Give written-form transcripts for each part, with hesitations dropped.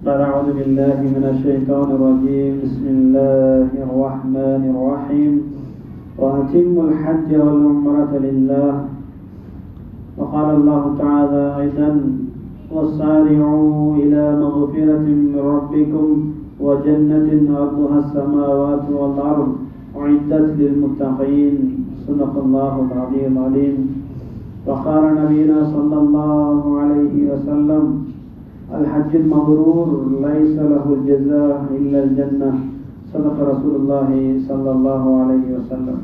بعد أعوذ بالله من الشيطان الرجيم بسم الله الرحمن الرحيم وأتموا الحج والعمرة لله وقال الله تعالى أيضا وسارعوا إلى مغفرة من ربكم وجنة أرضها السماوات والأرض أعدت للمتقين صدق الله العلي العظيم وقال نبينا صلى الله عليه وسلم الحج المبرور ليس له الجزاء إلا الجنة صدق رسول الله صلى الله عليه وسلم.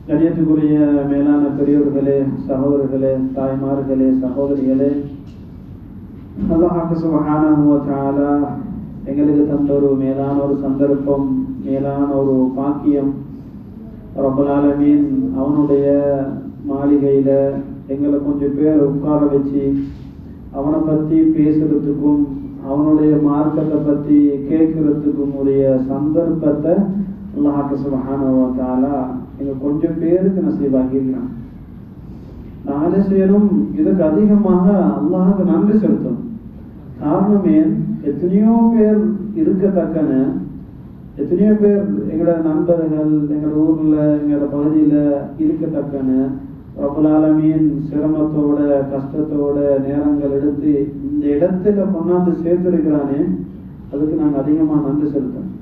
கண்ணியத்துக்குரிய மேலான பெரியோர்களே, சகோதரர்களே, தாய்மார்களே, சகோதரிகளே, அல்லாஹ் சுப்ஹானஹு வ தஆலா எங்களுக்கு தந்த ஒரு மேலான ஒரு சந்தர்ப்பம், மேலான ஒரு பாக்கியம். ரப்பல் ஆலமீன் அவனுடைய மாளிகையில எங்களை கொஞ்சம் பேர் உட்கார வச்சு அவனை பற்றி பேசுறதுக்கும் அவனுடைய மார்க்கத்தை பற்றி கேட்கறதுக்கும் உரிய சந்தர்ப்பத்தை அல்லாஹ் சுப்ஹானஹு வ தஆலா எங்கள் கொஞ்சம் பேருக்கு நசீபாக்கியிருக்கிறான். நாங்களே செய்யணும் இதுக்கு அதிகமாக அல்லாஹுக்கு நன்றி செலுத்தணும். காரணமே எத்தனையோ பேர் இருக்கத்தக்கன, எத்தனையோ பேர் எங்களோட நண்பர்கள் எங்களோட ஊர்ல எங்களோட பகுதியில இருக்கத்தக்கன ரப்பல் ஆலமீன் சிரமத்தோட கஷ்டத்தோட நேரங்கள் எடுத்து இந்த இடத்துல கொண்டாந்து சேர்த்திருக்கிறானே, அதுக்கு நாங்கள் அதிகமாக நன்றி செலுத்தணும்.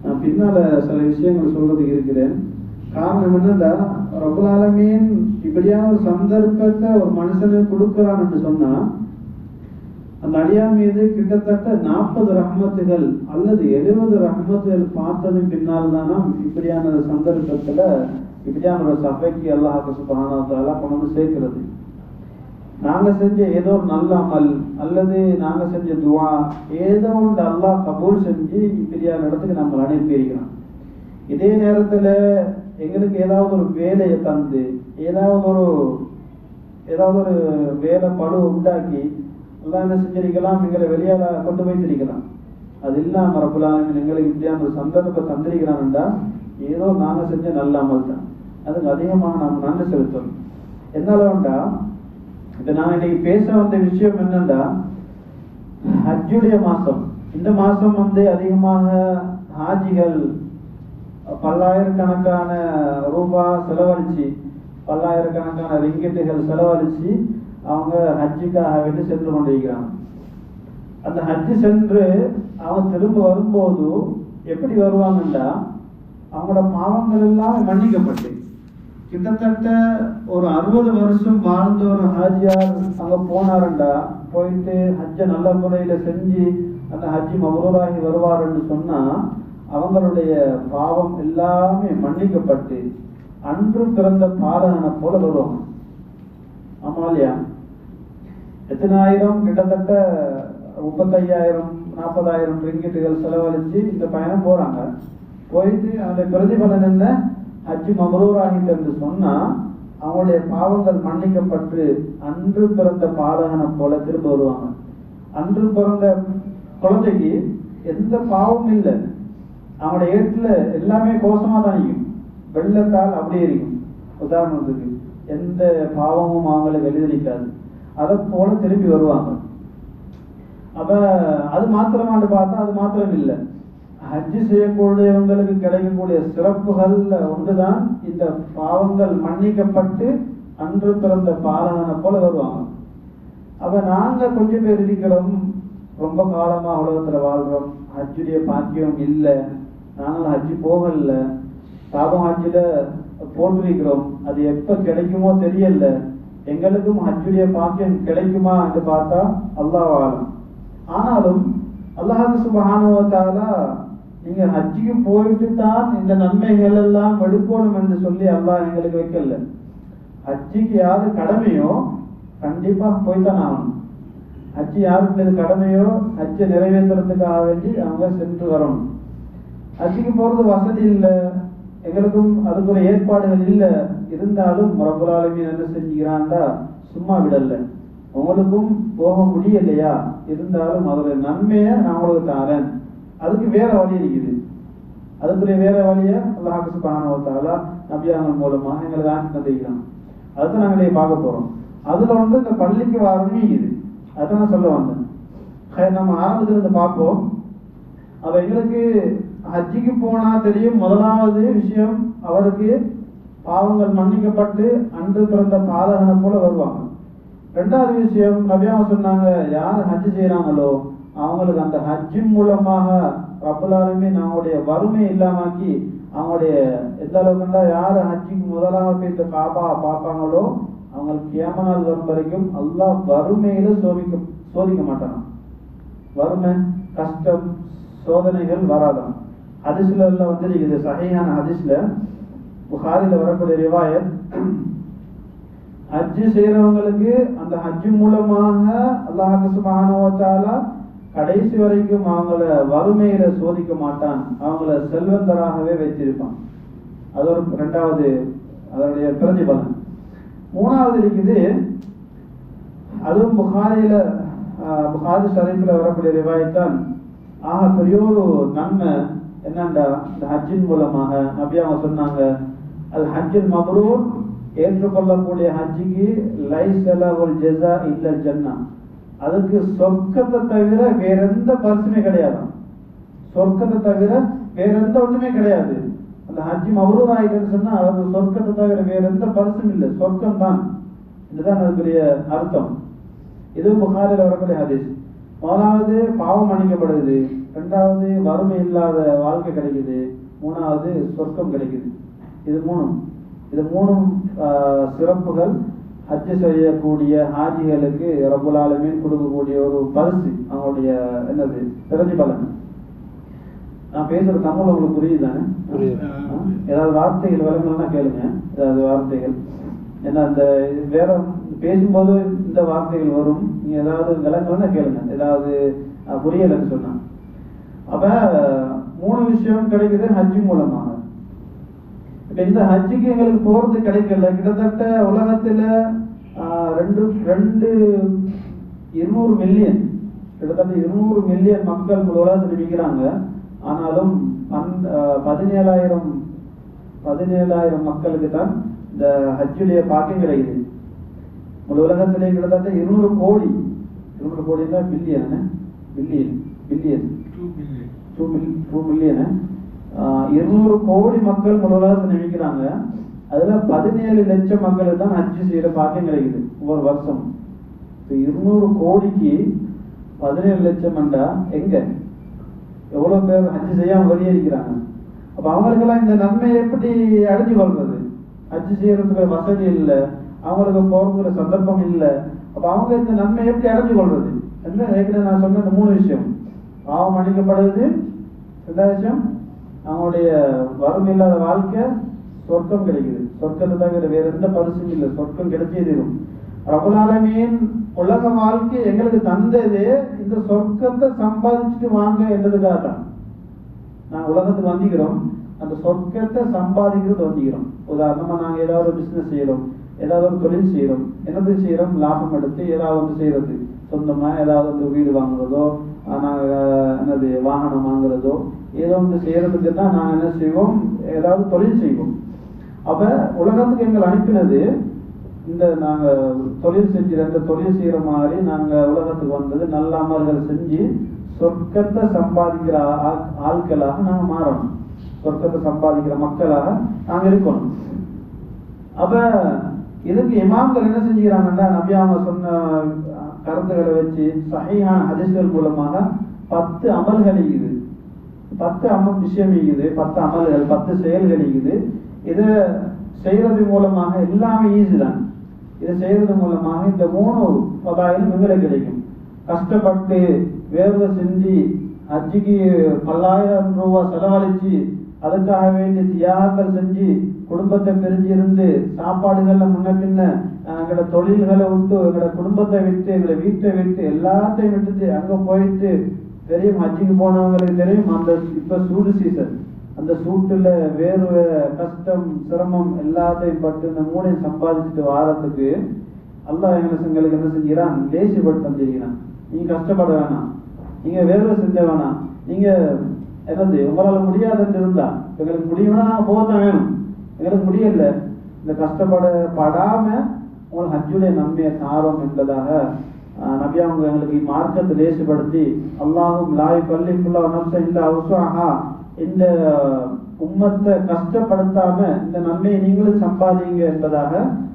நான் பின்னால சில விஷயங்கள் சொல்றதுக்கு இருக்கிறேன். காரணம் என்னன்னா, ரப்பல் ஆலமீன் இப்படியான ஒரு சந்தர்ப்பத்தை ஒரு மனுஷனுக்கு கொடுக்கிறான்னு சொன்னா அந்த அடியான் மீது கிட்டத்தட்ட 40 ரஹ்மத்துகள் அல்லது 70 ரஹ்மத்துகள் பார்த்ததும் பின்னால் தானா இப்படியான சந்தர்ப்பத்துல இப்படியான ஒரு சபைக்கு அல்லாஹ் சுப்ஹானஹு வ தஆலா கொண்டு வந்து சேர்க்கிறது. நாங்க செஞ்ச ஏதோ ஒரு நல்ல அமல் அல்லது நாங்க செஞ்ச துவா ஏதோ ஒன்று அல்லாஹ் கபூல் செஞ்சு இப்படியான இடத்துக்கு நம்ம அனுப்பி இருக்கிறோம். இதே நேரத்துல எங்களுக்கு ஏதாவது ஒரு வேலையை தந்து ஏதாவது ஒரு வேலை பழு உண்டாக்கி எல்லாம் என்ன செஞ்சிருக்கலாம், எங்களை வெளியால கொண்டு போய்த்திருக்கலாம். அது இல்லாம ரப்பல் ஆலமீன் எங்களுக்கு இப்படியான ஒரு சந்தர்ப்பத்தை தந்திருக்கிறான்டா ஏதோ நாங்க செஞ்ச நல்ல அமல் தான். அதுக்கு அதிகமாக நாம் நன்றி செலுத்தணும். என்னாலண்டா இப்ப நான் இன்னைக்கு பேச வந்த விஷயம் என்னன்னா, ஹஜ்ஜுடைய மாசம். இந்த மாசம் அதிகமாக ஹாஜிகள் பல்லாயிரக்கணக்கான ரூபாய் செலவழிச்சு, பல்லாயிரக்கணக்கான ரிங்கெட்டுகள் செலவழிச்சு அவங்க ஹஜ்ஜுக்காக வேண்டி சென்று கொண்டிருக்கிறாங்க. அந்த ஹஜ்ஜு சென்று அவங்க திரும்ப வரும்போது எப்படி வருவாங்கண்டா, அவங்களோட பாவங்கள் எல்லாம் மன்னிக்கப்பட்டு கிட்டத்தட்ட ஒரு 60 வருஷம் வாழ்ந்த ஒரு ஹாஜியார் அங்க போனாருண்டா, போயிட்டு ஹஜ்ஜை நல்ல முறையில செஞ்சு அந்த ஹஜ்ஜி மப்ரூராகி வருவாருன்னு சொன்னா அவங்களுடைய பாவம் எல்லாமே மன்னிக்கப்பட்டு அன்று பிறந்த பாலகனை போல வருவாங்க. ஆமாலியா, எத்தனாயிரம், கிட்டத்தட்ட 35,000 40,000 ரிங்கிட்டுகள் செலவழிச்சு இந்த பயணம் போறாங்க. போயிட்டு அந்த பிரதிபலன் என்ன, ஹஜ்ஜி மப்ரூர் ஆகிட்டு என்று சொன்னா அவங்களுடைய பாவங்கள் மன்னிக்கப்பட்டு அன்று பிறந்த பாலகனை போல திரும்ப வருவாங்க. அன்று பிறந்த குழந்தைக்கு எந்த பாவமும் இல்லை, அவங்களுடைய ஏற்றுல எல்லாமே கோஷமா தான் இருக்கும், வெள்ளத்தால் அப்படியே இருக்கும். உதாரணத்துக்கு எந்த பாவமும் அவங்களுக்கு எழுதிருக்காது. அதை போல திரும்பி வருவாங்க. அப்ப அது மாத்திரமாண்டு பார்த்தா அது மாத்திரம் இல்லை, ஹஜ்ஜு செய்யக்கூடியவங்களுக்கு கிடைக்கக்கூடிய சிறப்புகள்ல ஒன்றுதான் இந்த பாவங்கள் மன்னிக்கப்பட்டு அன்று பிறந்த பாலகனை போல வருவாங்க. அப்ப நாங்க கொஞ்சம் பேர் இருக்கிறோம், ரொம்ப காலமா உலகத்துல வாழ்றோம், ஹஜ்ஜுடைய பாக்கியம் இல்லை, நாங்களும் ஹஜ்ஜு போகல, தாபம் ஹஜ்ஜில போட்டிருக்கிறோம், அது எப்ப கிடைக்குமோ தெரியல, எங்களுக்கும் ஹஜ்ஜுடைய பாக்கியம் கிடைக்குமா என்று பார்த்தா அல்லாஹ் ஆலம். ஆனாலும் அல்லாஹ் சுப்ஹானஹு வ தஆலா நீங்க ஹஜ்ஜுக்கு போயிட்டு தான் இந்த நன்மைகள் எல்லாம் எடுக்கணும் என்று சொல்லி அல்லாஹ் எங்களுக்கு வைக்கல. ஹஜ்ஜுக்கு யாரு கடமையோ கண்டிப்பா போய்தான் ஆகணும். ஹஜ்ஜு யாருக்கு இது கடமையோ ஹஜ்ஜை நிறைவேற்றுறதுக்காக வேண்டி அவங்க சென்று வரணும். ஹஜ்ஜுக்கு போறது வசதி இல்லை, எங்களுக்கும் அதுக்குரிய ஏற்பாடுகள் இல்லை, இருந்தாலும் ரப்பல் ஆலமீன் என்ன செஞ்சுக்கிறான்டா சும்மா விடல. உங்களுக்கும் போக முடியலையா, இருந்தாலும் அதோட நன்மையை நான் உங்களுக்கு தாரேன். அதுக்கு வேற வழி இருக்குது, அதுக்குரிய வேற வழியை அல்லாஹ் சுப்ஹானஹு வ தஆலா நபியார்கள் மூலமா எங்களுக்கு ஆட்சி தந்திருக்கிறான். அதுதான் நாங்களே பார்க்க போறோம். அதுல இந்த பள்ளிக்கு வரணும் இது, அதான் சொல்ல வந்தேன். நம்ம ஆரம்பத்திலிருந்து பார்ப்போம். அப்ப எங்களுக்கு ஹஜ்ஜிக்கு போனா தெரியும், முதலாவது விஷயம் அவருக்கு பாவங்கள் மன்னிக்கப்பட்டு அன்று பிறந்த பாதகனை போல வருவாங்க. ரெண்டாவது விஷயம் நபியாவ சொன்னாங்க, யார் ஹஜ் செய்யறாங்களோ அவங்களுக்கு அந்த ஹஜ்ஜின் மூலமாக ரப்பல் ஆலமீன் அவங்களுடைய வறுமை இல்லாமக்கி அவங்களுடைய எந்த அளவுக்குண்டா யார் ஹஜ்ஜிக்கு முதலாக போய் இந்த காபா பார்ப்பாங்களோ அவங்களுக்கு கியாமத் நாள் வரும் வரைக்கும் அல்லாஹ் வறுமையில சோதிக்க மாட்டான். வறுமை, கஷ்டம், சோதனைகள் வராதான். ஹதீஸ்ல எல்லாம் வந்து சஹீஹான ஹதீஸ்ல புகாரில வரக்கூடிய ரிவாயத், ஹஜ் செய்யறவங்களுக்கு அந்த ஹஜ் மூலமாக அல்லாஹ் சுப்ஹானஹு வ தஆலா கடைசி வரைக்கும் அவங்கள வறுமையில சோதிக்க மாட்டான், அவங்கள செல்வந்தராகவே வைத்திருப்பான். அது ஒரு இரண்டாவது அதனுடைய பிரதிபலன். மூணாவது இருக்குது, அதுவும் புகாரி ஷரீஃப்ல வரக்கூடிய ரிவாயத்தான். ஆக பெரிய ஒரு நன்மை என்னண்டா, இந்த ஹஜ்ஜின் மூலமாக நபி அவங்க சொன்னாங்க, அல் ஹஜ்ஜுல் மப்ரூர், ஏற்றுக்கொள்ளக்கூடிய ஹஜ்ஜிக்கு லைஸ லஹுல் ஜஸா இல்லல் ஜன்னா, அதுக்கு சொர்க்கத்தை தவிர வேற எந்த பரிசுமே கிடையாது. சொர்க்கத்தை தவிர வேற எந்த ஒண்ணுமே கிடையாது. அந்த ஹஜ்ஜி மப்ரூர் ஆயிட்டுன்னு சொன்னா அவருக்கு சொர்க்கத்தை தவிர வேற எந்த பரிசும் இல்லை, சொர்க்கம் தான். இதுதான் அதுக்குரிய அர்த்தம். இதுவும் புகாரில் வரக்கூடிய ஹதீஸ். முதலாவது பாவம் மன்னிக்கப்படுது, ரெண்டாவது வறுமை இல்லாத வாழ்க்கை கிடைக்குது, மூணாவது சொர்க்கம் கிடைக்குது. இது மூணும் சிறப்புகள் ஹஜ் செய்யக்கூடிய ஹாஜிகளுக்கு ரப்புல் ஆலமீன் கொடுக்கக்கூடிய ஒரு பரிசு, அவங்களுடைய என்னது பிரதிபலன். நான் பேசுற தமிழ் உங்களுக்கு புரியுதானே? ஏதாவது வார்த்தைகள் விளங்கலாம் கேளுங்க. ஏதாவது வார்த்தைகள் ஏன்னா அந்த வேற பேசும்போது இந்த வார்த்தைகள் வரும், நீங்க ஏதாவது விளங்கலாம் கேளுங்க, ஏதாவது புரியலன்னு சொன்னா. அப்ப 3 விஷயம் கிடைக்குது ஹஜ் மூலமாக. இப்ப இந்த ஹஜ்ஜுக்கு எங்களுக்கு போறது கிடைக்கல. கிட்டத்தட்ட உலகத்துல 200 மில்லியன், கிட்டத்தட்ட 200 மில்லியன் மக்கள் உலகத்தில் நிற்கிறாங்க. ஆனாலும் 17,000 மக்களுக்கு தான் இந்த ஹஜ்ஜுடைய பாக்கியம் கிடைக்குது. முழு உலகத்திலே கிட்டத்தட்ட 200 கோடி, 200 கோடி தான் பில்லியன் 2 மில்லியன் 200 கோடி மக்கள் முழு உலகத்தில் நினைக்கிறாங்க. அதுல 17 லட்சம் மக்களுக்கு தான் ஹஜ் செய்யற பாக்கியம் கிடைக்குது ஒவ்வொரு வருஷம். 200 கோடிக்கு 17 லட்சம் என்றா எங்க எவ்வளவு பேர் ஹஜ் செய்யாம வெளியேறிக்கிறாங்க. அப்ப அவங்களுக்கெல்லாம் இந்த நன்மை எப்படி அடைஞ்சு கொள்றது? ஹஜ் செய்யறதுக்கு வசதி இல்லை, அவங்களுக்கு போறதுக்கு சந்தர்ப்பம் இல்லை. அப்ப அவங்க இந்த நன்மை எப்படி அடைஞ்சு கொள்றது? என்ன ஏற்கனவே நான் சொன்ன இந்த 3 விஷயம், பாவம் மன்னிக்கப்படுவது, 2வது விஷயம் அவங்களுடைய வறுமை இல்லாத வாழ்க்கை, சொர்க்கம் கிடைக்குது. சொர்க்கத்தை தவிர வேற எந்த பரிசும் இல்லை, சொர்க்கம் கிடைச்சே தீரும். ரப்புல் ஆலமீன் உலக வாழ்க்கை எங்களுக்கு தந்ததே இந்த சொர்க்கத்தை சம்பாதிச்சுட்டு வாங்க என்றதுக்காக தான். நாங்கள் உலகத்துக்கு வந்திக்கிறோம், அந்த சொர்க்கத்தை சம்பாதிக்கிறது வந்திக்கிறோம். உதாரணமா நாங்கள் ஏதாவது ஒரு பிசினஸ் செய்யறோம், ஏதாவது ஒரு தொழில் செய்யறோம், என்னது செய்யறோம், லாபம் எடுத்து ஏதாவது ஒன்று செய்யறது, சொந்தமா ஏதாவது ஒரு வீடு வாங்குறதோ, என்னது வாகனம் வாங்குறதோ, ஏதோ ஒன்று செய்யறதுக்கு தான் நாங்கள் என்ன செய்வோம், ஏதாவது தொழில் செய்வோம். அப்ப உலகத்துக்கு எங்களை அனுப்பினது இந்த நாங்க தொழில் இந்த தொழில் செய்யற மாதிரி நாங்க உலகத்துக்கு வந்தது நல்ல அமல்கள் செஞ்சு சொர்க்கத்தை சம்பாதிக்கிற ஆட்களாக நாங்க மாறணும், சொர்க்கத்தை சம்பாதிக்கிற மக்களாக நாங்க இருக்கணும். அப்ப இதுக்கு இமாம்கள் என்ன செஞ்சுக்கிறாங்கன்னா, நபி அவங்க சொன்ன கருத்துக்களை வச்சு சஹீஹான ஹதீஸ்கள் மூலமாக 10 அமல்கள் இருக்குது, 10 விஷயம் இருக்குது, 10 அமல்கள், 10 செயல்கள் இருக்குது. இதை செய்யறது மூலமாக எல்லாமே ஈஸி தான். இதை செய்யறது மூலமாக இந்த 3 பதாயிலும் எங்களுக்கு கிடைக்கும். கஷ்டப்பட்டு வேர்வை செஞ்சு ஹஜ்ஜிக்கு 10,000 ரூபாய் செலவழிச்சு அதுக்காக வேண்டிய தியாகங்கள் செஞ்சு குடும்பத்தை பிரிஞ்சு இருந்து சாப்பாடுகள்ல முன்ன பின்ன எங்களோட தொழில்களை விட்டு எங்களோட குடும்பத்தை விட்டு எங்களை வீட்டை விட்டு எல்லாத்தையும் விட்டுட்டு அங்க போயிட்டு தெரியும், ஹஜ்ஜிக்கு போனவங்களுக்கு தெரியும், அந்த இப்ப சூடு சீசன், அந்த சூட்டுல வேர்வை கஷ்டம் சிரமம் எல்லாத்தையும் பட்டு இந்த 3 சம்பாதிச்சுட்டு வாரத்துக்கு அல்லாஹ் எங்களுக்கு என்ன செஞ்சுக்கிறான், லேசிப்பட்டு தந்திருக்கிறான். நீங்க கஷ்டப்பட வேணாம், நீங்க வேர்வை செஞ்ச வேணாம், நீங்க என்னது உங்களால முடியாதுன்னு இருந்தா எங்களுக்கு முடியும்னா நாங்க போகத்தான் வேணும், எங்களுக்கு முடியல, இந்த கஷ்டப்படாம உங்களுக்கு ஹஜ்ஜுடைய நன்மையை தாரோம் என்பதாக நபி அவங்க எங்களுக்கு மார்க்கத்தை லேசுபடுத்தி அல்லாஹும் லாய் கல்லிஃபுல்லா நஃப்ஸன் இல்லா உஸ்ஸாஹா, இந்த உம்மத்தை கஷ்டப்படுத்தாம இந்த நன்மையை நீங்களும் சம்பாதிங்க என்பதாக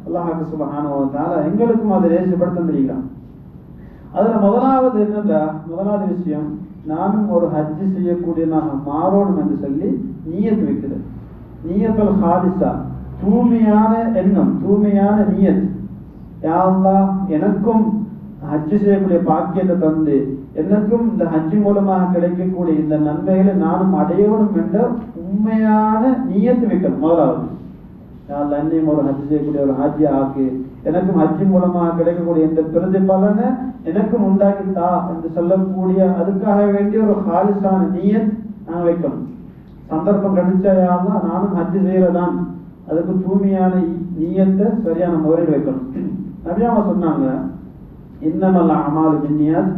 அல்லாஹ் சுப்ஹானஹு வ தஆலா எங்களுக்கும் அதை லேசுபடுத்த தெரிகிறான். அதுல முதலாவது என்னன்னா, முதலாவது விஷயம், நானும் ஒரு ஹஜ்ஜு செய்யக்கூடியனாக மாறணும் என்று சொல்லி நியத் வைக்கிறது. நியத்துல் ஹாலிஸா, தூய்மையான எண்ணம், தூய்மையான நியத். யா அல்லாஹ், எனக்கும் ஹஜ்ஜு செய்யக்கூடிய பாக்கியத்தை தந்து எனக்கும் இந்த ஹஜ்ஜு மூலமாக கிடைக்கக்கூடிய இந்த நன்மைகளை நானும் அடையணும் என்ற உண்மையான நியத்து வைக்கணும். முதலாவது, யா அல்லாஹ், என்னையும் ஒரு ஹஜ்ஜு செய்யக்கூடிய ஒரு ஹாஜியா ஆக்கு, எனக்கும் ஹஜ்ஜு மூலமாக கிடைக்கக்கூடிய இந்த பிரதிபலனை எனக்கும் உண்டாக்கித்தா என்று சொல்லக்கூடிய அதுக்காக வேண்டிய ஒரு ஹாலிஸான நியத் நான் வைக்கணும். சந்தர்ப்பம் கிடைச்சா யா அல்லாஹ் நானும் ஹஜ்ஜு செய்யறதான், அதுக்கு தூய்மையான நியத்தை சரியான முறையில் வைக்கணும். நபியாவ சொன்னாங்க, இன்னமல் அமாலு பின்னியாத்.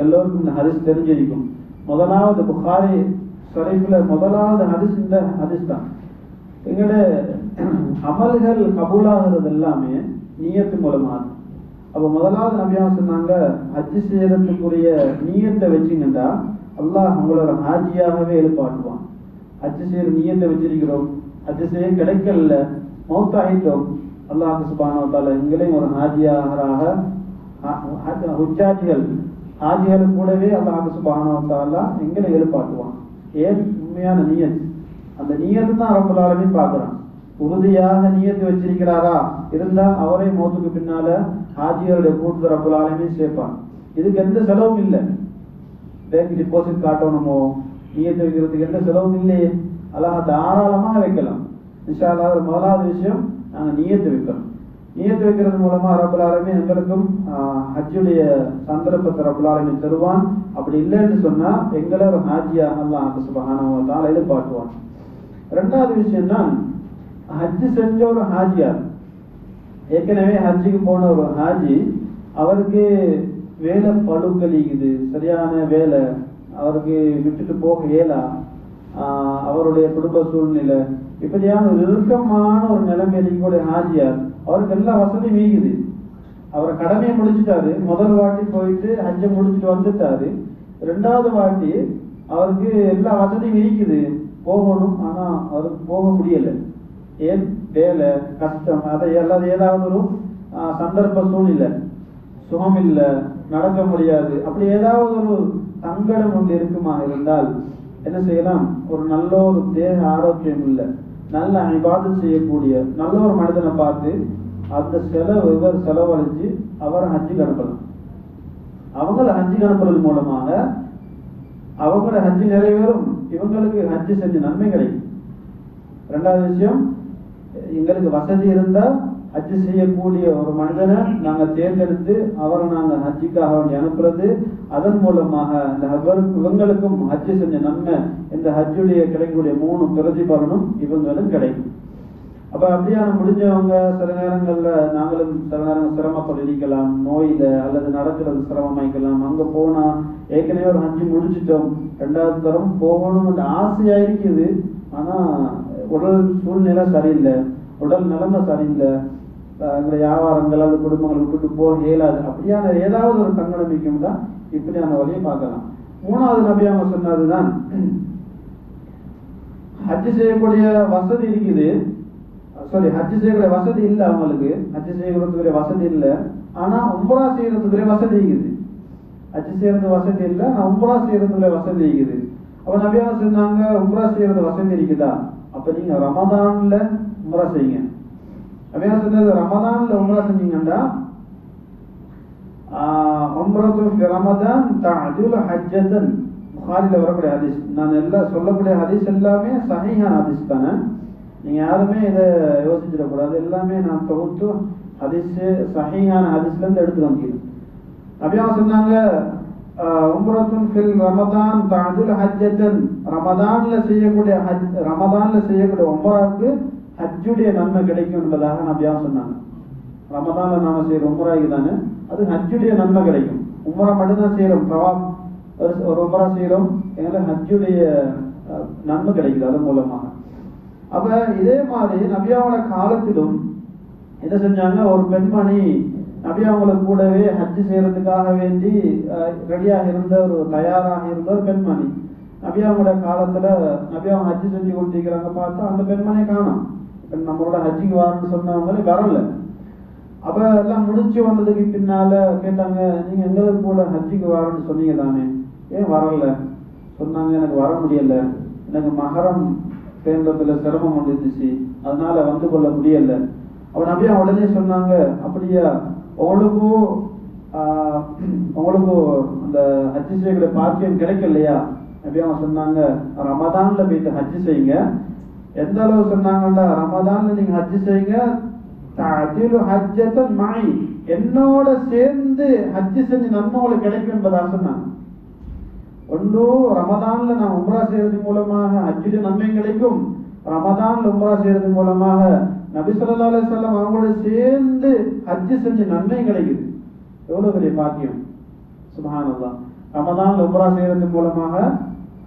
எல்லோருக்கும் இந்த ஹதீஸ் தெரிஞ்சிருக்கும். முதலாவது புகாரி ஷரீஃப்ல முதலாவது ஹதீஸ் இந்த ஹதீஸ் தான். எங்களோட அமல்கள் கபூலாகிறது எல்லாமே நியத்து மூலமாக. அப்போ முதலாவது நபியாவ சொன்னாங்க, ஹஜ்ஜு செய்யறதுக்குரிய நியத்தை வச்சிங்கன்னா அல்லாஹ் உங்களோட ஹாஜியாகவே எழுப்பாட்டுவான். ஹஜ்ஜு செய்யற நியத்தை வச்சிருக்கிறோம், ஹஜ்ஜு செய்ய கிடைக்கல, மௌத்தாயிட்டோம், அல்லாஹ் சுப்ஹானஹு வ தஆலா எங்களையும் ஒரு ஹாஜியாக ஹாஜிகள் கூடவே அல்லாஹ் சுப்ஹானஹு வ தஆலா எங்களை எழுப்பாட்டுவான். ஏன்? உண்மையான நியத். அந்த நியத்து தான் ரப்பல் ஆலமீன் பார்க்குறான். உறுதியாக நியத்து வச்சிருக்கிறாரா இருந்தா அவரே மௌத்துக்கு பின்னால ஹாஜிகளுடைய கூட்டத்தை ரப்பல் ஆலமீன் சேர்ப்பான். இதுக்கு எந்த செலவும் இல்லை. பேங்க் டிபாசிட் காட்டணுமோ, நியத்து வைக்கிறதுக்கு எந்த செலவும் இல்லையே. அல்லாஹ் தாராளமாக வைக்கலாம். இன்ஷா அல்லாஹ் முதலாவது விஷயம், நாங்கள் நியத்து வைக்கணும். நியத்து வைக்கிறது மூலமா ரப்பல் ஆலமீன் எங்களுக்கும் ஹஜ்ஜுடைய சந்தர்ப்பத்தை ரப்பல் ஆலமீன் தருவான். அப்படி இல்லைன்னு சொன்னா எங்களை ஒரு ஹாஜியா அல்லாஹ் சுப்ஹானஹு வ தஆலா எழுப்பாட்டுவான். ரெண்டாவது விஷயம் தான், ஹஜ்ஜு செஞ்ச ஒரு ஹாஜியார், ஏற்கனவே ஹஜ்ஜுக்கு போன ஒரு ஹாஜி, அவருக்கு வேலை பழுக்கலிக்குது, சரியான வேலை, அவருக்கு விட்டுட்டு போக இயலா, அவருடைய குடும்ப சூழ்நிலை, இப்படியான ஒரு இறுக்கமான ஒரு நிலைமையில ஹாஜியார், அவருக்கு எல்லா வசதியும் மீகுது. அவர் கடமையை முடிச்சுட்டாரு. முதல் வாட்டி போயிட்டு ஹஜ்ஜை முடிச்சுட்டு வந்துட்டாரு. ரெண்டாவது வாட்டி அவருக்கு எல்லா வசதியும் இருக்குது, போகணும். ஆனா அவருக்கு போக முடியல. ஏன்? வேலை, கஷ்டம், அதை எல்லாது ஏதாவது ஒரு சந்தர்ப்ப சூழ்நிலை, சுகம் இல்லை, நடக்க முடியாது, அப்படி ஏதாவது ஒரு சங்கடம் ஒன்று இருக்குமா இருந்தால் என்ன செய்யலாம்? ஒரு நல்ல ஒரு தேக ஆரோக்கியம் இல்லை, நல்ல இபாதத் செய்யக்கூடிய நல்ல ஒரு மனிதனை பார்த்து அந்த செலவழிச்சு அவரை ஹஜ்ஜுக்கு அனுப்பலாம். அவங்கள ஹஜ்ஜுக்கு அனுப்புறது மூலமாக அவங்களோட ஹஜ்ஜு நிறைவேறும், இவங்களுக்கு ஹஜ்ஜு செஞ்ச நன்மை கிடைக்கும். ரெண்டாவது விஷயம், எங்களுக்கு வசதி இருந்தால் ஹஜ்ஜு செய்யக்கூடிய ஒரு மனிதனை நாங்கள் தேர்ந்தெடுத்து அவரை நாங்கள் ஹஜ்ஜுக்காக வேண்டி அனுப்புறது, அதன் மூலமாக இந்த இவங்களுக்கும் ஹஜ்ஜு செஞ்ச நன்மை, இந்த ஹஜ்ஜுடைய கிடைக்கக்கூடிய 3 பிரதிபலனும் இவங்களும் கிடைக்கும். அப்போ அப்படியான முடிஞ்சவங்க சில நேரங்களில் நாங்களும் சில நேரங்கள் சிரமத்தோடு இருக்கலாம், நோயில அல்லது நடக்கிறது சிரமமாய்க்கலாம். அங்கே போனால் ஏற்கனவே ஒரு ஹஜ்ஜு முடிச்சிட்டோம், 2வது தரம் போகணும்ன்ற ஆசையாக இருக்குது, ஆனால் உடல் சூழ்நிலை சரியில்லை, உடல் நிலைமை சரியில்லை, எங்களை வியாபாரங்கள் அல்லது குடும்பங்கள் விட்டுட்டு போக இயலாது. அப்படியான ஏதாவது ஒரு தங்கடமைக்கும் தான் இப்படியான வழியை பார்க்கலாம். 3வது நபி அவங்க சொன்னதுதான், ஹஜ்ஜு செய்யக்கூடிய வசதி இருக்குது, ஹஜ்ஜு செய்யக்கூடிய வசதி இல்லை, அவங்களுக்கு ஹஜ்ஜு செய்யறதுக்குரிய வசதி இல்லை, ஆனா உம்ரா செய்யறதுக்குரிய வசதி இருக்குது. ஹஜ்ஜு செய்யறது வசதி இல்லை, ஆனா உம்ரா செய்யறதுக்குரிய வசதி இருக்குது. அப்ப நபி அவங்க சொன்னாங்க, உம்ரா செய்யறது வசதி இருக்குதா, அப்ப நீங்க ரமதான்ல உம்ரா செய்யுங்க. நபியா சொன்னது, ரமதான்ல உம்ரா செஞ்சீங்கன்னா உம்ரத்து ஃபி ரமதான் தஅதுல் ஹஜ்ஜத்தன். புகாரில வரக்கூடிய ஹதீஸ். நான் எல்லாம் சொல்லக்கூடிய ஹதீஸ் எல்லாமே சஹீஹான ஹதீஸ் தானே, நீங்க யாருமே இதை யோசிச்சிடக்கூடாது. எல்லாமே நான் தொகுத்து ஹதீஸ் சஹீஹான ஹதீஸ்ல இருந்து எடுத்து வந்தேன். நபியா சொன்னாங்க, உம்ரத்துன் ஃபில் ரமதான் தஅதுல் ஹஜ்ஜத்தன். ரமதான்ல செய்யக்கூடிய உம்ராவுக்கு ஹஜ்ஜுடைய நன்மை கிடைக்கும் என்பதாக நபியா சொன்னாங்க. ரமதான்ல நாம செய்யற உம்ராய்க்கு தானே அது ஹஜ்ஜுடைய நன்மை கிடைக்கும். உம்ரா மட்டும்தான் செய்யறோம், தவாப் ஒரு உம்ரா செய்யறோம், எங்களுக்கு ஹஜ்ஜுடைய நன்மை கிடைக்குது அதன் மூலமாக. அப்ப இதே மாதிரி நபியாவோட காலத்திலும் என்ன செஞ்சாங்க, ஒரு பெண்மணி நபி அவங்களுக்கு கூடவே ஹஜ்ஜு செய்யறதுக்காக வேண்டி ரெடியாக இருந்த ஒரு தயாராக இருந்த ஒரு பெண்மணி. நபி அவங்களோட காலத்துல நபி அவங்க ஹஜ்ஜு செஞ்சு கொண்டிருக்கிறாங்க. பார்த்தா அந்த பெண்மணியை காணோம். நம்மளோட ஹஜ்ஜுக்கு வரணும்னு சொன்னவங்களே வரல. அப்ப எல்லாம் முடிச்சு வந்ததுக்கு பின்னால கேட்டாங்க, நீங்க எங்களுக்கு கூட ஹஜ்ஜுக்கு வரணும்னு சொன்னீங்க தானே, ஏன் வரல? சொன்னாங்க, எனக்கு வர முடியல, எனக்கு மஹரம் பேர்ந்ததுல சிரமம் வந்துருந்துச்சு, அதனால வந்து கொள்ள முடியல. அவன் நபியா உடனே சொன்னாங்க, அப்படியா, உங்களுக்கும் அந்த ஹஜ்ஜு செய்யக்கூடிய பாக்கியம் கிடைக்கலையா? நபியா சொன்னாங்க, ரமதான்ல போயிட்டு ஹஜ்ஜு செய்யுங்க. எந்த அளவு சொன்னாங்கன்னா, ரமதான்ல நீங்க ஹஜ்ஜு செய்யுங்க, என்னோட சேர்ந்து ஹஜ்ஜு செஞ்சு நன்மை உங்களுக்கு கிடைக்கும் என்பதாக சொன்னாங்க. ஒன்று ரமதான்ல நான் உம்ரா செய்யறது மூலமாக ஹஜ்ஜுடைய நன்மை கிடைக்கும், ரமதான்ல உம்ரா செய்யறது மூலமாக நபி ஸல்லல்லாஹு அலைஹி வஸல்லம் அவங்களோட சேர்ந்து ஹஜ்ஜு செஞ்சு நன்மை கிடைக்குது. எவ்வளவு பெரிய பாக்கியம்! சுப்ஹானல்லாஹ். ரமதான்ல உம்ரா செய்யறது மூலமாக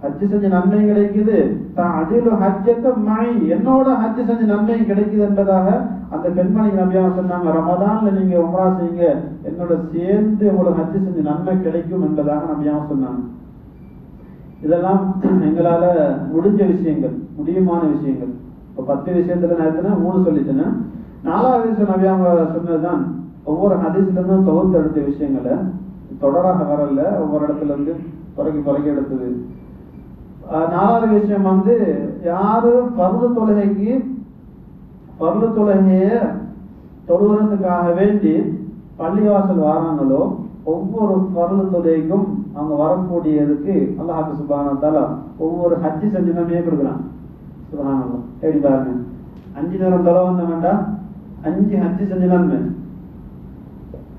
ஹஜ்ஜு செஞ்ச நன்மை கிடைக்குது, தஅதிலு ஹஜ்ஜத மஇ, என்னோட ஹஜ்ஜு செஞ்ச நன்மை கிடைக்குது என்பதாக அந்த பெண்மணி நபியா சொன்னாங்க. ரமதான்ல நீங்க உம்ரா செய்யுங்க, என்னோட சேர்ந்து உங்களுக்கு ஹஜ்ஜு செஞ்ச நன்மை கிடைக்கும் என்பதாக நபியா சொன்னாங்க. இதெல்லாம் எங்களால முடிஞ்ச விஷயங்கள், முடியுமான விஷயங்கள். இப்போ 10 விஷயத்துல நான் 3 சொல்லிட்டேன்னா, 4வது விஷயம் நபியா சொன்னதுதான் ஒவ்வொரு ஹதீஸ்ல இருந்தும் தொகுத்து எடுத்த விஷயங்களை, தொடராக வரல, ஒவ்வொரு இடத்துல இருந்து புறக்கி எடுத்தது. 4வது விஷயம் யாரு பர்து தொழுகைய தொழுவதற்காக வேண்டி பள்ளிவாசல் வராங்களோ, ஒவ்வொரு பர்து தொழுகைக்கும் அவங்க வரக்கூடியதுக்கு அல்லாஹ் சுப்ஹானஹு வ தஆலா ஒவ்வொரு ஹஜ்ஜு செஞ்ச நன்மையை கொடுக்குறான். சுப்ஹானல்லாஹ். எப்படி பாருங்க, 5 நேரம் தொலை வந்த வேண்டாம், 5 ஹஜ்ஜு செஞ்ச நன்மை.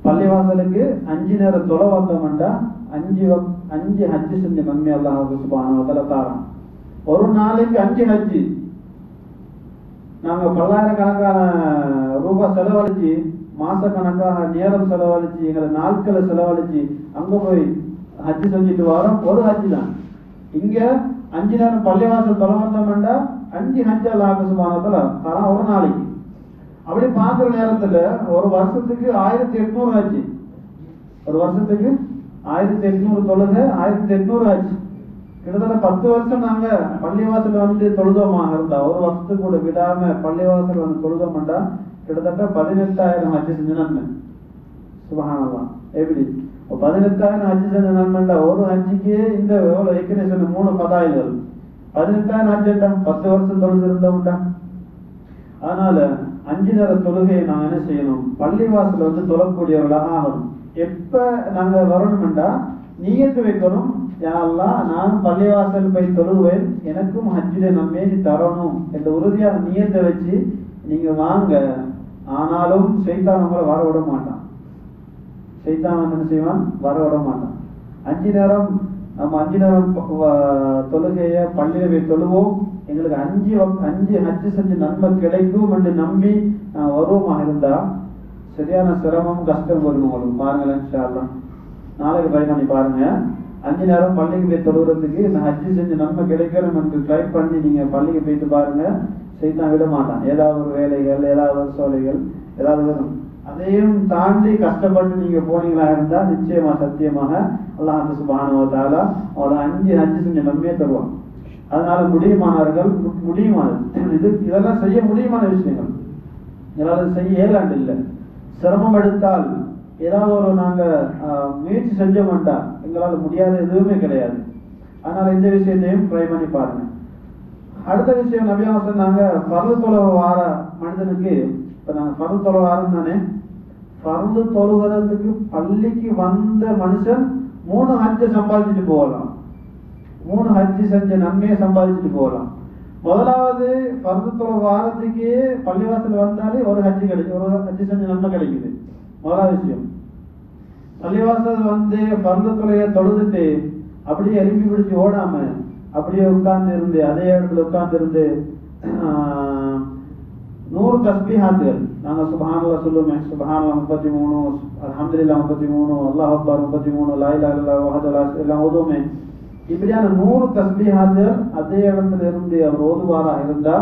பள்ளிவாசலுக்கு 5 நேரம் தொலை வந்த வேண்டாம், 5 ஹஜ்ஜு செஞ்ச நன்மை அல்லாஹ் சுப்ஹானஹு வ தஆலா தரான். ஒரு நாளைக்கு 5 ஹஜ்ஜு. நாங்க பல்லாயிரக்கணக்கான ரூபாய் செலவழிச்சு, மாசக்கணக்காக நேரம் செலவழிச்சு, எங்களை நாட்களை செலவழிச்சு அங்க போய் ஹஜ்ஜு செஞ்சுட்டு வரோம். ஒரு ஹஜ்ஜு தான். இங்க 5 நேரம் பள்ளிவாசல் தொலை வந்தோம்னா 5 ஹஜ்ஜு அல்லாஹ் சுப்ஹானஹு வ தஆலா தரான் ஒரு நாளைக்கு. அப்படி பார்க்குற நேரத்துல ஒரு வருஷத்துக்கு 1800 ஹஜ்ஜு. ஒரு வருஷத்துக்கு 1800 தொழுகை, 1800 ஹஜ்ஜு. கிட்டத்தட்ட 10 வருஷம் நாங்க பள்ளிவாசல் தொழுதோமா இருந்தா, ஒரு வருஷத்துக்கு கூட விடாம பள்ளிவாசல் தொழுதோம்டா கிட்டத்தட்ட 18,000 ஹஜ்ஜு செஞ்ச நன்மை. சுப்ஹானல்லாஹ். எப்படி 18,000 ஹஜ்ஜு செஞ்ச நன்மைண்டா, ஒரு ஹஜ்ஜுக்கு இந்த எவ்வளவு ஏற்கனவே சொன்ன 3 ஃபதாயில்கள், 18,000 ஹஜ்ஜுண்டா 10 வருஷம் தொழுது இருந்தோம்டா. அதனால 5 நேர தொழுகையை நாங்க என்ன செய்யணும், பள்ளிவாசல் தொழக்கூடியவர்களாக ஆகணும். எப்ப நாங்க வரணும்டா நியத்து வைக்கணும், யா அல்லாஹ் நான் பள்ளிவாசல் போய் தொழுவேன், எனக்கும் ஹஜ்ஜுடைய நன்மையை நீ தரணும் என்ற உறுதியான நியத்தை வச்சு நீங்க வாங்க. ஆனாலும் ஷைத்தான் நம்மளை வர விட மாட்டான். ஷைத்தான் என்ன செய்வான், வர விட மாட்டான். 5 நேரம் நம்ம 5 நேரம் தொழுகைய பள்ளியில போய் தொழுவோம், எங்களுக்கு 5 ஹஜ்ஜு செஞ்சு நன்மை கிடைக்கும் என்று நம்பி வருவோமாக இருந்தா சரியான சிரமம் கஷ்டம் வரும் உங்களுக்கு. பாருங்களேன், இன்ஷா அல்லாஹ் நாளைக்கு ட்ரை பண்ணி பாருங்க. 5 நேரம் பள்ளிக்கு போய் தொழுகிறதுக்கு இந்த ஹஜ்ஜு செஞ்சு நன்மை கிடைக்கணும் என்று ட்ரை பண்ணி நீங்க பள்ளிக்கு போயிட்டு பாருங்க. ஷைத்தான் விட மாட்டான். ஏதாவது ஒரு வேலைகள், ஏதாவது ஒரு சோலைகள், ஏதாவது வரும். அதையும் தாண்டி கஷ்டப்பட்டு நீங்க போனீங்களா இருந்தா நிச்சயமா சத்தியமாக அல்லாஹ் சுப்ஹானஹு வ தஆலா ஒரு 5 ஹஜ்ஜு செஞ்ச நன்மையை தருவான். அதனால முடியுமானவர்கள் இதெல்லாம் செய்ய முடியுமான விஷயங்கள். இதெல்லாம் செய்ய இயலாண்டு இல்லை. சிரமம் எடுத்தால் ஏதாவது ஒரு நாங்க முயற்சி செஞ்ச மாட்டோம், எங்களால் முடியாத எதுவுமே கிடையாது. அதனால இந்த விஷயத்தையும் ட்ரை பண்ணி பாருங்க. அடுத்த விஷயம் நபியா சொன்னாங்க, பர்து தொழுக வார மனிதனுக்கு, இப்ப நாங்க பர்து தொழுக வாரம் தானே, பர்து தொழுகிறதுக்கு பள்ளிக்கு வந்த மனுஷன் 3 ஹஜ்ஜை சம்பாதிச்சுட்டு போகலாம், 3 ஹஜ்ஜு செஞ்ச நன்மையை சம்பாதிச்சுட்டு போகலாம். முதலாவது பர்து தொழுக வாரத்துக்கு பள்ளிவாசல் வந்தாலே ஒரு ஹஜ்ஜு கிடைக்கும், ஒரு ஹஜ்ஜு செஞ்ச நன்மை கிடைக்குது. முதலாவது விஷயம், பள்ளிவாசல் பர்து தொழுகையை தொழுதுட்டு அப்படியே எழுப்பி பிடிச்சி ஓடாம அப்படியே உட்கார்ந்து இருந்து அதே இடத்துல உட்கார்ந்து இருந்து 100 தஸ்பீஹாத்துகள் நாங்க சுப்ஹானல்லாஹ் சொல்லுவோமே, சுப்ஹானல்லாஹ் 33, அல்ஹம்துலில்லாஹ் 33, அல்லாஹ் அக்பர் 33, லா இலாஹா இல்லல்லாஹ் வஹ்தஹு லா ஷரீக லஹு ஓதுவோமே. இப்படியான 100 தஸ்பீஹாத்துகள் அதே இடத்துல இருந்து அவர் ஓதுவாராக இருந்தா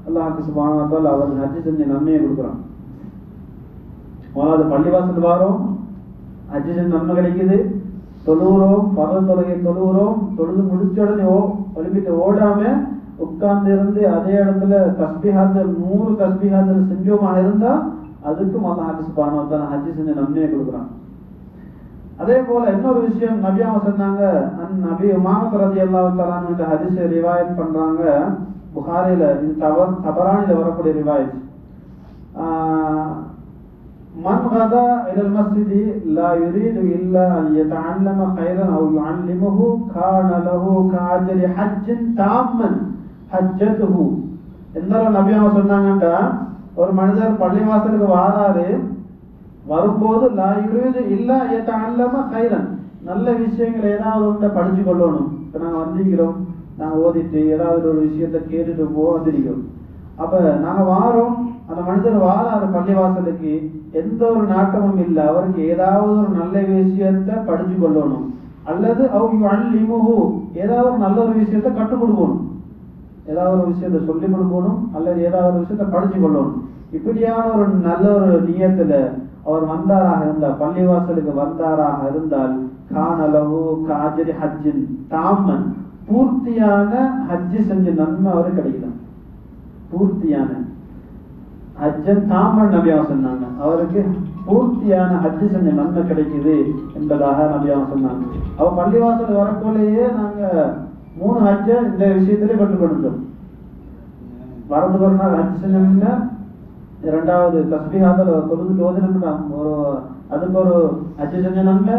அல்லாஹ் சுப்ஹானஹு வ தஆலா அவர் ஹஜ்ஜு செஞ்ச நன்மையை கொடுக்குறான். முதலாவது பள்ளிவாசல் வாரோம், ஹஜ்ஜி செஞ்ச நன்மை கிடைக்குது, தொழுகிறோம், பரல் தொழுகை தொழுகிறோம், தொழுது முடிச்ச உடனே எழுப்பிட்டு ஓடாம உட்கார்ந்து இருந்து அதே இடத்துல தஸ்பீஹாத்துல் 100 தஸ்பீஹாத்துல் செஞ்சோமா இருந்தா அதுக்கும் அல்லாஹ் சுப்ஹானஹு வ தஆலா ஹஜ்ஜி செஞ்ச நன்மையை கொடுக்குறான். அதே போல இன்னொரு விஷயம் நபியாம சொன்னாங்க, நபி உமாமத் ரலியல்லாஹு தஆலா இந்த ஹதீஸை ரிவாயத் பண்றாங்க புகாரில, இது தபரானில வரக்கூடிய ரிவாயத். மன் கதா இலல் மஸ்ஜிதி லா யுரீது இல்லா அன் யதஅல்லம கைரன் அவ் யுஅல்லிமுஹு கான லஹு கஅஜ்ரி ஹஜ்ஜின் தாம்மன் ஹஜ்ஜத்துஹு. என்ன நபியாம சொன்னாங்கடா, ஒரு மனிதர் பள்ளிவாசலுக்கு வாராரு, வரும்போது லா யுரீது இல்லா யதஅல்லம கைரன், நல்ல விஷயங்களை ஏதாவது ஒன்றை படிச்சு கொள்ளணும். இப்போ நாங்கள் வந்திருக்கிறோம், நாங்கள் ஓதிட்டு ஏதாவது ஒரு விஷயத்தை கேட்டுட்டு வந்திருக்கிறோம். அப்போ நாங்கள் வாரோம், அந்த மனிதர் வாராரு பள்ளிவாசலுக்கு, எந்த ஒரு நாட்டமும் இல்லை, அவருக்கு ஏதாவது ஒரு நல்ல விஷயத்தை படிச்சு கொள்ளணும், அல்லது ஏதாவது ஒரு நல்ல ஒரு விஷயத்தை கற்றுக் கொடுக்கணும், ஏதாவது ஒரு விஷயத்தை சொல்லிக் கொடுக்கணும், அல்லது ஏதாவது ஒரு விஷயத்தை படிச்சு கொள்ளணும். இப்படியான ஒரு நல்ல ஒரு நியத்துல அவர் வந்தாராக இருந்தால், பள்ளிவாசலுக்கு வந்தாராக இருந்தால், கானலவு காஜரி ஹஜ்ஜின் தாமன், பூர்த்தியான ஹஜ்ஜி செஞ்ச நன்மை அவருக்கு கிடைக்கலாம். பூர்த்தியான ஹஜ்ஜன் தாமன் நபியா சொன்னாங்க, அவருக்கு பூர்த்தியான ஹஜ்ஜி செஞ்ச நன்மை கிடைக்குது என்பதாக நபியா சொன்னாங்க. அவ பள்ளிவாசல் வரக்குள்ளேயே நாங்க 3 ஹஜ்ஜ இந்த விஷயத்திலே கற்றுக் கொடுத்தோம். வரதுக்கு ஒரு நாள் ஹஜ்ஜி செஞ்சோம்னா, 2வது தஸ்பீஹாத்துல தொழுதுட்டு ஓதினோம்னா அதுக்கு ஒரு ஹஜ்ஜி செஞ்ச நன்மை,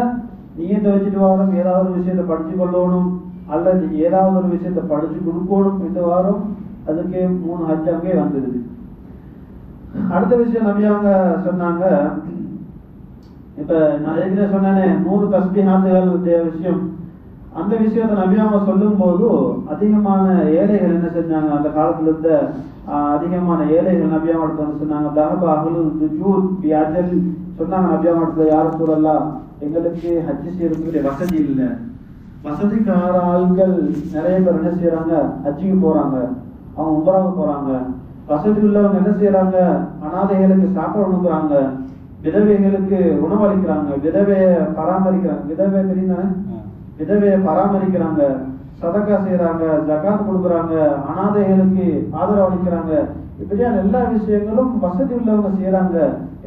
நீயத்தை வச்சுட்டு வாரம் ஏதாவது ஒரு விஷயத்தை படிச்சு கொள்ளணும், அல்லது ஏதாவது ஒரு விஷயத்தை படிச்சு கொடுக்கணும் என்று வாரம், அதுக்கு 3 ஹஜ் அங்கே வந்துடுது. அடுத்த விஷயம் நபி அவங்க சொன்னாங்க, இப்ப நான் ஏற்கனவே சொன்னேனே 100 தஸ்பீஹாத்துகளுடைய விஷயம், அந்த விஷயத்தை நபி அவங்க சொல்லும் போது அதிகமான ஏழைகள் என்ன செஞ்சாங்க, அந்த காலத்துல இருந்த அதிகமான ஏழைகள் நபி அவங்க வந்து சொன்னாங்க, தஹபா அஹ்லுல் துஜூத் பி அஜல், சொன்னாங்க நபி அவங்க, யாரும் சொல்லலாம் எங்களுக்கு ஹஜ்ஜி செய்யறதுக்கு வசதி இல்லை, வசதிக்கார ஆட்கள் நிறைய பேர் என்ன செய்யறாங்க, ஹஜ்ஜிக்கு போறாங்க, அவங்க உம்ராவுக்கு போறாங்க. வசதி உள்ளவங்க என்ன செய்யறாங்க, அனாதைகளுக்கு சாப்பாடு கொடுக்குறாங்க, விதவைகளுக்கு உணவளிக்கிறாங்க, விதவையை பராமரிக்கிறாங்க, விதவை தெரியுதானே, விதவையை பராமரிக்கிறாங்க, சதக்கா செய்யறாங்க, ஜகாத் கொடுக்குறாங்க, அனாதைகளுக்கு ஆதரவு அளிக்கிறாங்க. இப்படியான எல்லா விஷயங்களும் வசதி உள்ளவங்க செய்யறாங்க,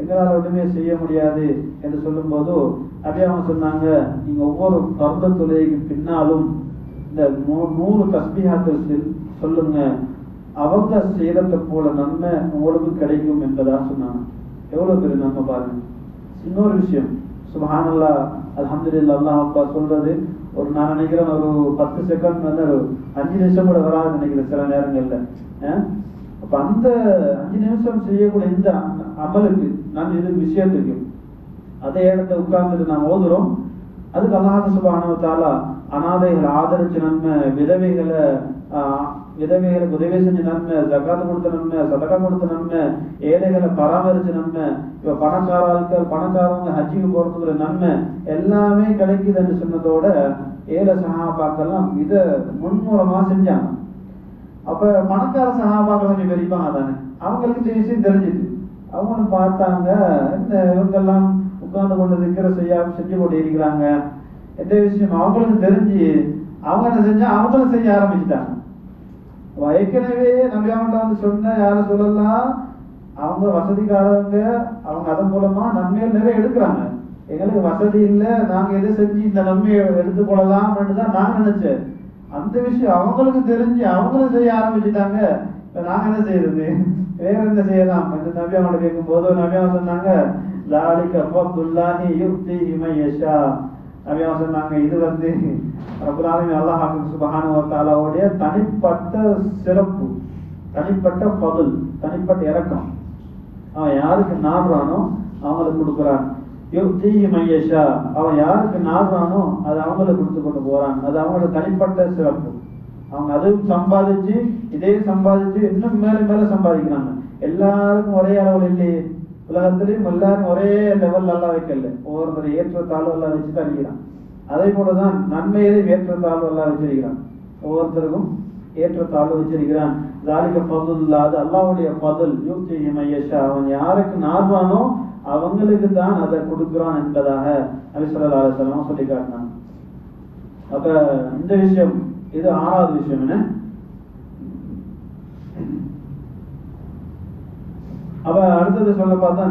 எங்களால் ஒன்றுமே செய்ய முடியாது என்று சொல்லும் போது அப்படியே அவங்க சொன்னாங்க, நீங்க ஒவ்வொரு பர்த தொழுகைக்கு பின்னாலும் இந்த 100 தஸ்பீஹாத்துல் சொல்லுங்க, அவங்க செய்யறத போல நன்மை உங்களுக்கு கிடைக்கும் என்பதா சொன்னாங்க. எவ்வளவு பெரிய நன்மை பாருங்க. இன்னொரு விஷயம், சுப்ஹானல்லாஹ் அல்ஹம்துலில்லாஹ் அல்லாஹ் அக்பர் சொல்றது, ஒரு நான் நினைக்கிறேன் ஒரு 10 செகண்ட் வந்து ஒரு 5 நிமிஷம் கூட வராதுன்னு நினைக்கிறேன் சில நேரங்கள்ல. அப்ப அந்த 5 நிமிஷம் செய்யக்கூடிய இந்த அமலுக்கு நான் இது விஷயத்துக்கு அதே இடத்த உட்கார்ந்துட்டு நான் ஓதுறோம், அதுக்கு அல்லாஹ் சுப்ஹானஹு வ தஆலா அனாதைகள் ஆதரிச்ச நன்மை, விதவைகளுக்கு உதவி செஞ்ச நன்மை, ஜகாத் கொடுத்த நன்மை, சதகா கொடுத்த நன்மை, ஏழைகளை பராமரிச்ச நன்மை, இப்ப பணக்காரவங்க ஹஜ்ஜிக்கு போறதுக்குற நன்மை எல்லாமே கிடைக்குதுன்னு சொன்னதோட ஏழை சஹாபாக்கெல்லாம் இத முன்மூலமா செஞ்சாங்க. அப்ப பணக்கார சஹாபாக்கள் கொஞ்சம் பெரியப்பாங்க தானே, அவங்களுக்கு இந்த விஷயம் தெரிஞ்சுது, அவங்களும் பார்த்தாங்க, இந்த இவங்கெல்லாம் உட்கார்ந்து கொண்டு இருக்கிற செஞ்சு கொண்டு இருக்கிறாங்க எந்த விஷயம் அவங்களுக்கு தெரிஞ்சு அவங்க என்ன செஞ்சா அவங்களும் செய்ய ஆரம்பிச்சுட்டாங்க. ஏற்கனவே நம்பியாமட்ட வந்து சொன்ன யாரும் சொல்லலாம், அவங்க வசதிக்காரவங்க, அவங்க அதன் மூலமா நன்மைகள் நிறைய எடுக்கிறாங்க. எங்களுக்கு வசதி இல்லை, நாங்க எதை செஞ்சு இந்த நன்மையை எடுத்துக்கொள்ளலாம் தான் நாங்க நினைச்சேன். அந்த விஷயம் அவங்களுக்கு தெரிஞ்சு அவங்களும் செய்ய ஆரம்பிச்சுட்டாங்க. இப்ப நாங்க என்ன செய்யறது, வேற என்ன செய்யலாம் என்று நபியாவோட கேட்கும் போது நபியா சொன்னாங்க, நபியா சொன்னாங்க, இது வந்து ரப்பல் ஆலமீன் அல்லாஹ் சுப்ஹானஹு வ தஆலாவுடைய தனிப்பட்ட சிறப்பு, தனிப்பட்ட ஃபضل, தனிப்பட்ட இரக்கம். அவன் யாருக்கு நாடுறானோ அவங்களுக்கு கொடுக்குறான். யுக்திஹி மையஷா, அவன் யாருக்கு நாடுறானோ அது அவங்களுக்கு கொடுத்து கொண்டு போறான். அது அவங்களோட தனிப்பட்ட சிறப்பு. அவங்க அதுவும் சம்பாதிச்சு இதே சம்பாதிச்சு இன்னும் மேல மேல சம்பாதிக்கிறாங்க. எல்லாருக்கும் ஒரே அளவில் இல்லையே, உலகத்திலையும் எல்லாரும் ஒரே லெவல் எல்லாம் வைக்கல, ஒவ்வொருத்தர் ஏற்றத்தாழ்வு எல்லாம் வச்சுட்டு அடிக்கிறான். அதே போலதான் நன்மையிலே ஏற்றத்தாழ்வு எல்லாம் வச்சிருக்கிறான், ஒவ்வொருத்தருக்கும் ஏற்றத்தாழ்வு வச்சிருக்கிறான். ஜாலிக ஃபதுல்லாஹ், அது அல்லாஹ்வுடைய ஃபதுல். யுக்திஹி மையஷா, அவன் யாருக்கு நாடுவானோ அவங்களுக்கு தான் அதை கொடுக்குறான் என்பதாக நபி ஸல்லல்லாஹு அலைஹி வஸல்லம் சொல்லி காட்டினாங்க. அப்ப இந்த விஷயம் இது 6வது விஷயம். என்ன அப்ப அடுத்தது சொல்ல பார்த்தா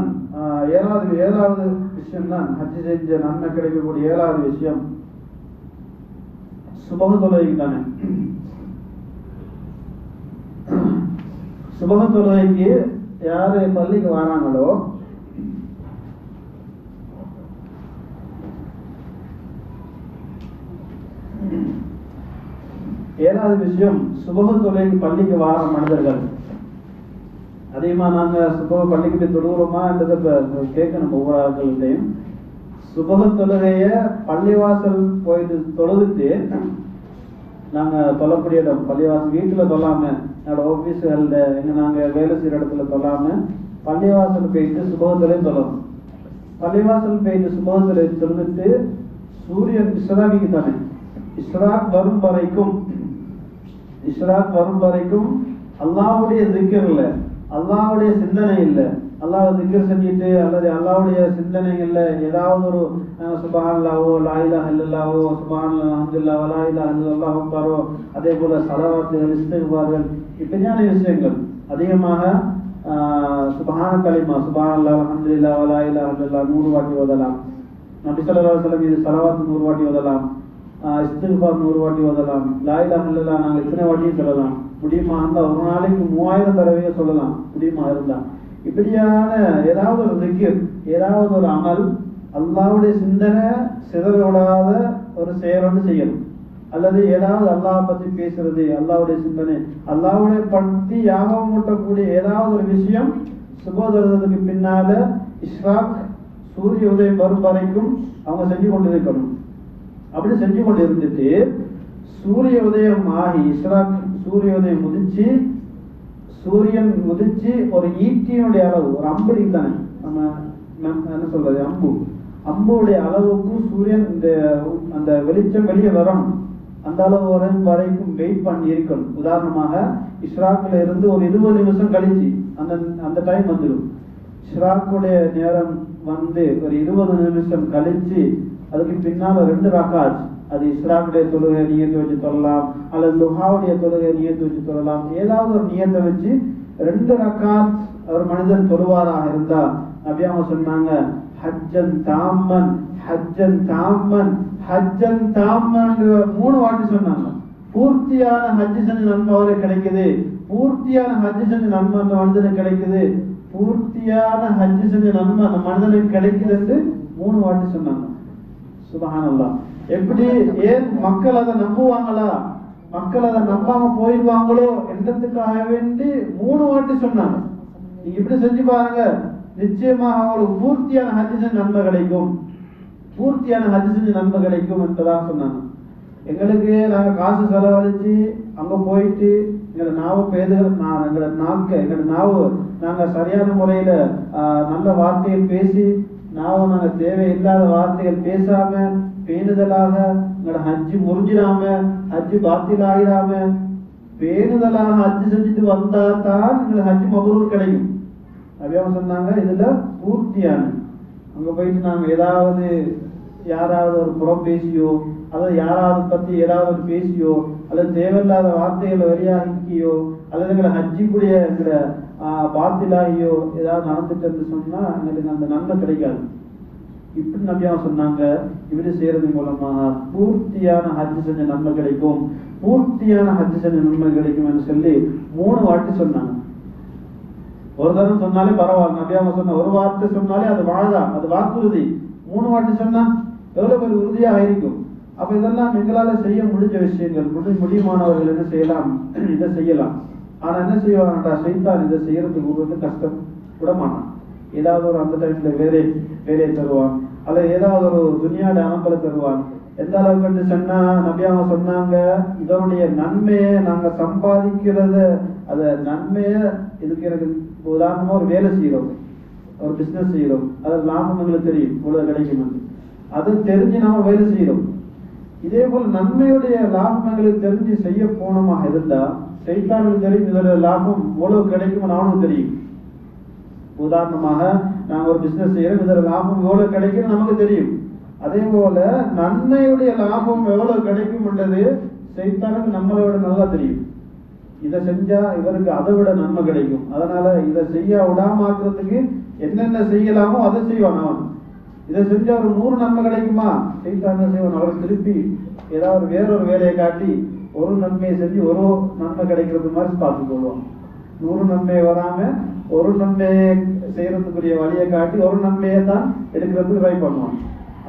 7வது விஷயம் தான் ஹஜ் செஞ்ச நன்மை கிடைக்கக்கூடிய 7வது விஷயம் சுபஹ் தொழுகை தானே. சுபஹ் தொழுகைக்கு யாரு பள்ளிக்கு வராங்களோ ஏழாவது விஷயம் சுபஹ் தொழுகைக்கு பள்ளிக்கு வார மனிதர்கள் அதிகமா நாங்க சுபஹ் பள்ளிக்கு போய் தொழுகிறோமா என்றதை கேட்கணும். ஒவ்வொரு ஆட்கள்கிட்டையும் சுபஹ் தொழுகைய பள்ளிவாசல் போயிட்டு தொழுதுட்டு நாங்க தொழக்கூடிய இடம் பள்ளிவாசல் வீட்டுல தொழாம என்னோட ஆபீஸ்கள்ல எங்க நாங்க வேலை செய்யற இடத்துல தொழாம பள்ளிவாசல் போயிட்டு சுபஹ் தொழுகை தொழணும். பள்ளிவாசல் போயிட்டு சுபஹ் தொழுகை தொழுதுட்டு சூரியன் இஸ்ராக்கு தானே இஸ்ராக் வரும் வரைக்கும் அல்லாஹ்வுடைய திக்ர் இல்ல, அல்லாஹ்வுடைய சிந்தனை இல்லை. அல்லாஹ் திக்ர் செஞ்சுட்டு அல்லது அல்லாஹ்வுடைய சிந்தனைகள்ல ஏதாவது ஒரு சுப்ஹானல்லாஹோ லா இலாஹ இல்லல்லாஹோ சுப்ஹானல்லாஹ் அல்ஹம்துலில்லாஹ் லா இலாஹ இல்லல்லாஹ் அக்பரோ அதே போல ஸலவாத்துகள் இஸ்திக்பார்கள் இப்படியான விஷயங்கள் அதிகமாக சுப்ஹான கலிமா சுப்ஹானல்லாஹ் அல்ஹம்துலில்லாஹ் லா இலாஹ இல்லல்லாஹ் 100 வாட்டி ஓதலாம். நபி ஸல்லல்லாஹு அலைஹி வஸல்லம் இது ஸலவாத் 100 வாட்டி ஓதலாம், இஸ்திக்பார் 100 வாட்டி ஓதலாம், லா இலாஹ இல்லல்லாஹ் நாங்க இத்தனை வாட்டியும் சொல்லலாம். முடியுமா இருந்தா ஒரு நாளைக்கு 3000 தடவையே சொல்லலாம் முடியுமா இருந்தா. இப்படியான ஏதாவது ஒரு திக்ர் ஏதாவது ஒரு அமல் அல்லாஹ்வுடைய சிந்தனை சிதற விடாத ஒரு செயலோடு செய்யணும். அல்லது ஏதாவது அல்லாஹ் பத்தி பேசுறது அல்லாஹ்வுடைய சிந்தனை அல்லாஹ்வுடைய பற்றி யாபகம் ஊட்டக்கூடிய ஏதாவது ஒரு விஷயம் சுபோதரத்துக்கு பின்னால இஸ்ராக் சூரிய உதயம் வரும் வரைக்கும் அவங்க செஞ்சு கொண்டு இருக்கணும். அப்படி செஞ்சு கொண்டு இருந்துட்டு சூரிய உதயம் ஆகி இஸ்ராக் சூரிய உதயம் சூரியன் உதிச்சு ஒரு ஈட்டியினுடைய அளவு ஒரு அம்புடி தானே நம்ம என்ன சொல்றது அம்புடைய அளவுக்கு சூரியன் அந்த வெளிச்சம் வெளியே வரணும். அந்த அளவு வரைக்கும் வெயிட் பண்ணி இருக்கணும். உதாரணமாக இஸ்ராக்ல இருந்து ஒரு 20 நிமிஷம் கழிச்சு அந்த டைம் வந்துடும். இஸ்ராக்குடைய நேரம் வந்து ஒரு 20 நிமிஷம் கழிச்சு அதுக்கு பின்னால 2 ரக்காத் அது இஸ்ராக்குடைய தொழுகை நியத்தை வச்சு தொழலாம் அல்லது லுஹாவுடைய தொழுகை நியத்தை வச்சு தொழலாம். ஏதாவது ஒரு நியத்தை வச்சு 2 ரக்காத் ஒரு மனிதன் தொழுவாராக இருந்தா நபி அவங்க சொன்னாங்க ஹஜ்ஜன் தாம்மன் ஹஜ்ஜன் தாம்மன் ஹஜ்ஜன் தாம்மன் 3 வாட்டி சொன்னாங்க. பூர்த்தியான ஹஜ் செஞ்ச நன்மை அவருக்கு கிடைக்குது, பூர்த்தியான ஹஜ் செஞ்ச நன்மை அந்த மனிதனுக்கு கிடைக்குது, பூர்த்தியான ஹஜ் செஞ்ச நன்மை அந்த மனிதனுக்கு கிடைக்குது என்று 3 வாட்டி சொன்னாங்க. சுப்ஹானல்லாஹ். எப்படி ஏன் மக்கள் அதை நம்புவாங்களா, மக்கள் அதை நம்பாம போயிடுவாங்களோ என்றதுக்காக வேண்டி 3 வாட்டி சொன்னாங்க. நீங்க இப்படி செஞ்சு பாருங்க, நிச்சயமாக அவங்களுக்கு பூர்த்தியான ஹஜ் செஞ்ச நன்மை கிடைக்கும், பூர்த்தியான ஹஜ் செஞ்ச நன்மை கிடைக்கும் என்றதாக சொன்னாங்க. எங்களுக்கு நாங்க காசு செலவழிச்சு அங்க போயிட்டு எங்களை நாவு நாங்க சரியான முறையில நல்ல வார்த்தைகள் பேசி நாங்க தேவையில்லாத வார்த்தைகள் பேசாம பேணுதலாக எங்களோட ஹஜ்ஜி முறிஞ்சிடாம ஹஜ்ஜி பாத்தில் ஆகிடாம பேணுதலாக ஹஜ்ஜி செஞ்சுட்டு வந்தா தான் எங்களுக்கு ஹஜ்ஜி மபரூர் கிடைக்கும். அப்படியே சொன்னாங்க இதுல பூர்த்தியான அங்க போயிட்டு நாங்க ஏதாவது யாராவது ஒரு புறம் பேசியோ அல்லது யாராவது பத்தி ஏதாவது ஒரு பேசியோ அல்லது தேவையில்லாத வார்த்தைகளை வெளியாகியோ அல்லது எங்களை ஹஜ்ஜிக்குடைய எங்களை பாத்திலாகியோ ஏதாவது நடந்துட்டு சொன்னா எங்களுக்கு அந்த நன்மை கிடைக்காது. இப்படி நபியா சொன்னாங்க இப்படி செய்யறது மூலமாக பூர்த்தியான ஹஜ் செஞ்ச நன்மை கிடைக்கும், பூர்த்தியான ஹஜ் செஞ்ச நன்மை கிடைக்கும் என்று சொல்லி 3 வாட்டி சொன்னாங்க. ஒரு தரம் சொன்னாலே பரவாயில்ல, நபியா சொன்ன ஒரு வார்த்தை சொன்னாலே அது வாழதான், அது வாக்குறுதி. 3 வாட்டி சொன்னா எவ்வளவு பேர் உறுதியாக இருக்கும். அப்ப இதெல்லாம் எங்களால செய்ய முடிஞ்ச விஷயங்கள், முடியுமானவர்கள் என்ன செய்யலாம், இதை செய்யலாம். ஆனா என்ன செய்வாங்கட்டா சைத்தான் இதை செய்யறதுக்கு வந்து கஷ்டம் விட மாட்டான். ஏதாவது ஒரு அந்த டைம்ல வேலையை தருவான் அல்லது ஏதாவது ஒரு துனியாட அமைப்பை தருவான். எந்த அளவுக்கு சொன்னா நபியாக சொன்னாங்க இதனுடைய நன்மையை நாங்க சம்பாதிக்கிறத அத நன்மைய இதுக்கு எனக்கு உதாரணமா ஒரு வேலை செய்யறோம், ஒரு பிசினஸ் செய்யறோம், அது லாபம் எங்களுக்கு தெரியும் இவ்வளவு கிடைக்கும், அது தெரிஞ்சு நாம வேலை செய்யறோம். இதே போல நன்மையுடைய லாபம் எங்களுக்கு தெரிஞ்சு செய்ய போனமாக இருந்தா சைத்தானுக்கு தெரியும் இதோட லாபம் எவ்வளவு கிடைக்கும் அவனுக்கு தெரியும். உதாரணமாக நாங்கள் ஒரு பிஸ்னஸ் செய்யறோம், இதில் லாபம் எவ்வளோ கிடைக்கும் நமக்கு தெரியும். அதே போல நன்மையுடைய லாபம் எவ்வளவு கிடைக்கும்ன்றது சைத்தானுக்கு நம்மளை விட நல்லா தெரியும். இதை செஞ்சா இவருக்கு அதை விட நன்மை கிடைக்கும், அதனால இதை செய்ய விடாமாக்குறதுக்கு என்னென்ன செய்யலாமோ அதை செய்வான் அவன். இதை செஞ்சா ஒரு 100 நன்மை கிடைக்குமா, சைத்தான் செய்வான் அவருக்கு திருப்பி ஏதாவது வேறொரு வேலையை காட்டி ஒரு நன்மையை செஞ்சு ஒரு நன்மை கிடைக்கிறது மாதிரி பார்த்து கொள்வான். 100 நன்மையை வராம ஒரு நன்மையை செய்யறதுக்குரிய வழியை காட்டி ஒரு நன்மையை தான் எடுக்கிறதுக்கு ட்ரை பண்ணுவான்.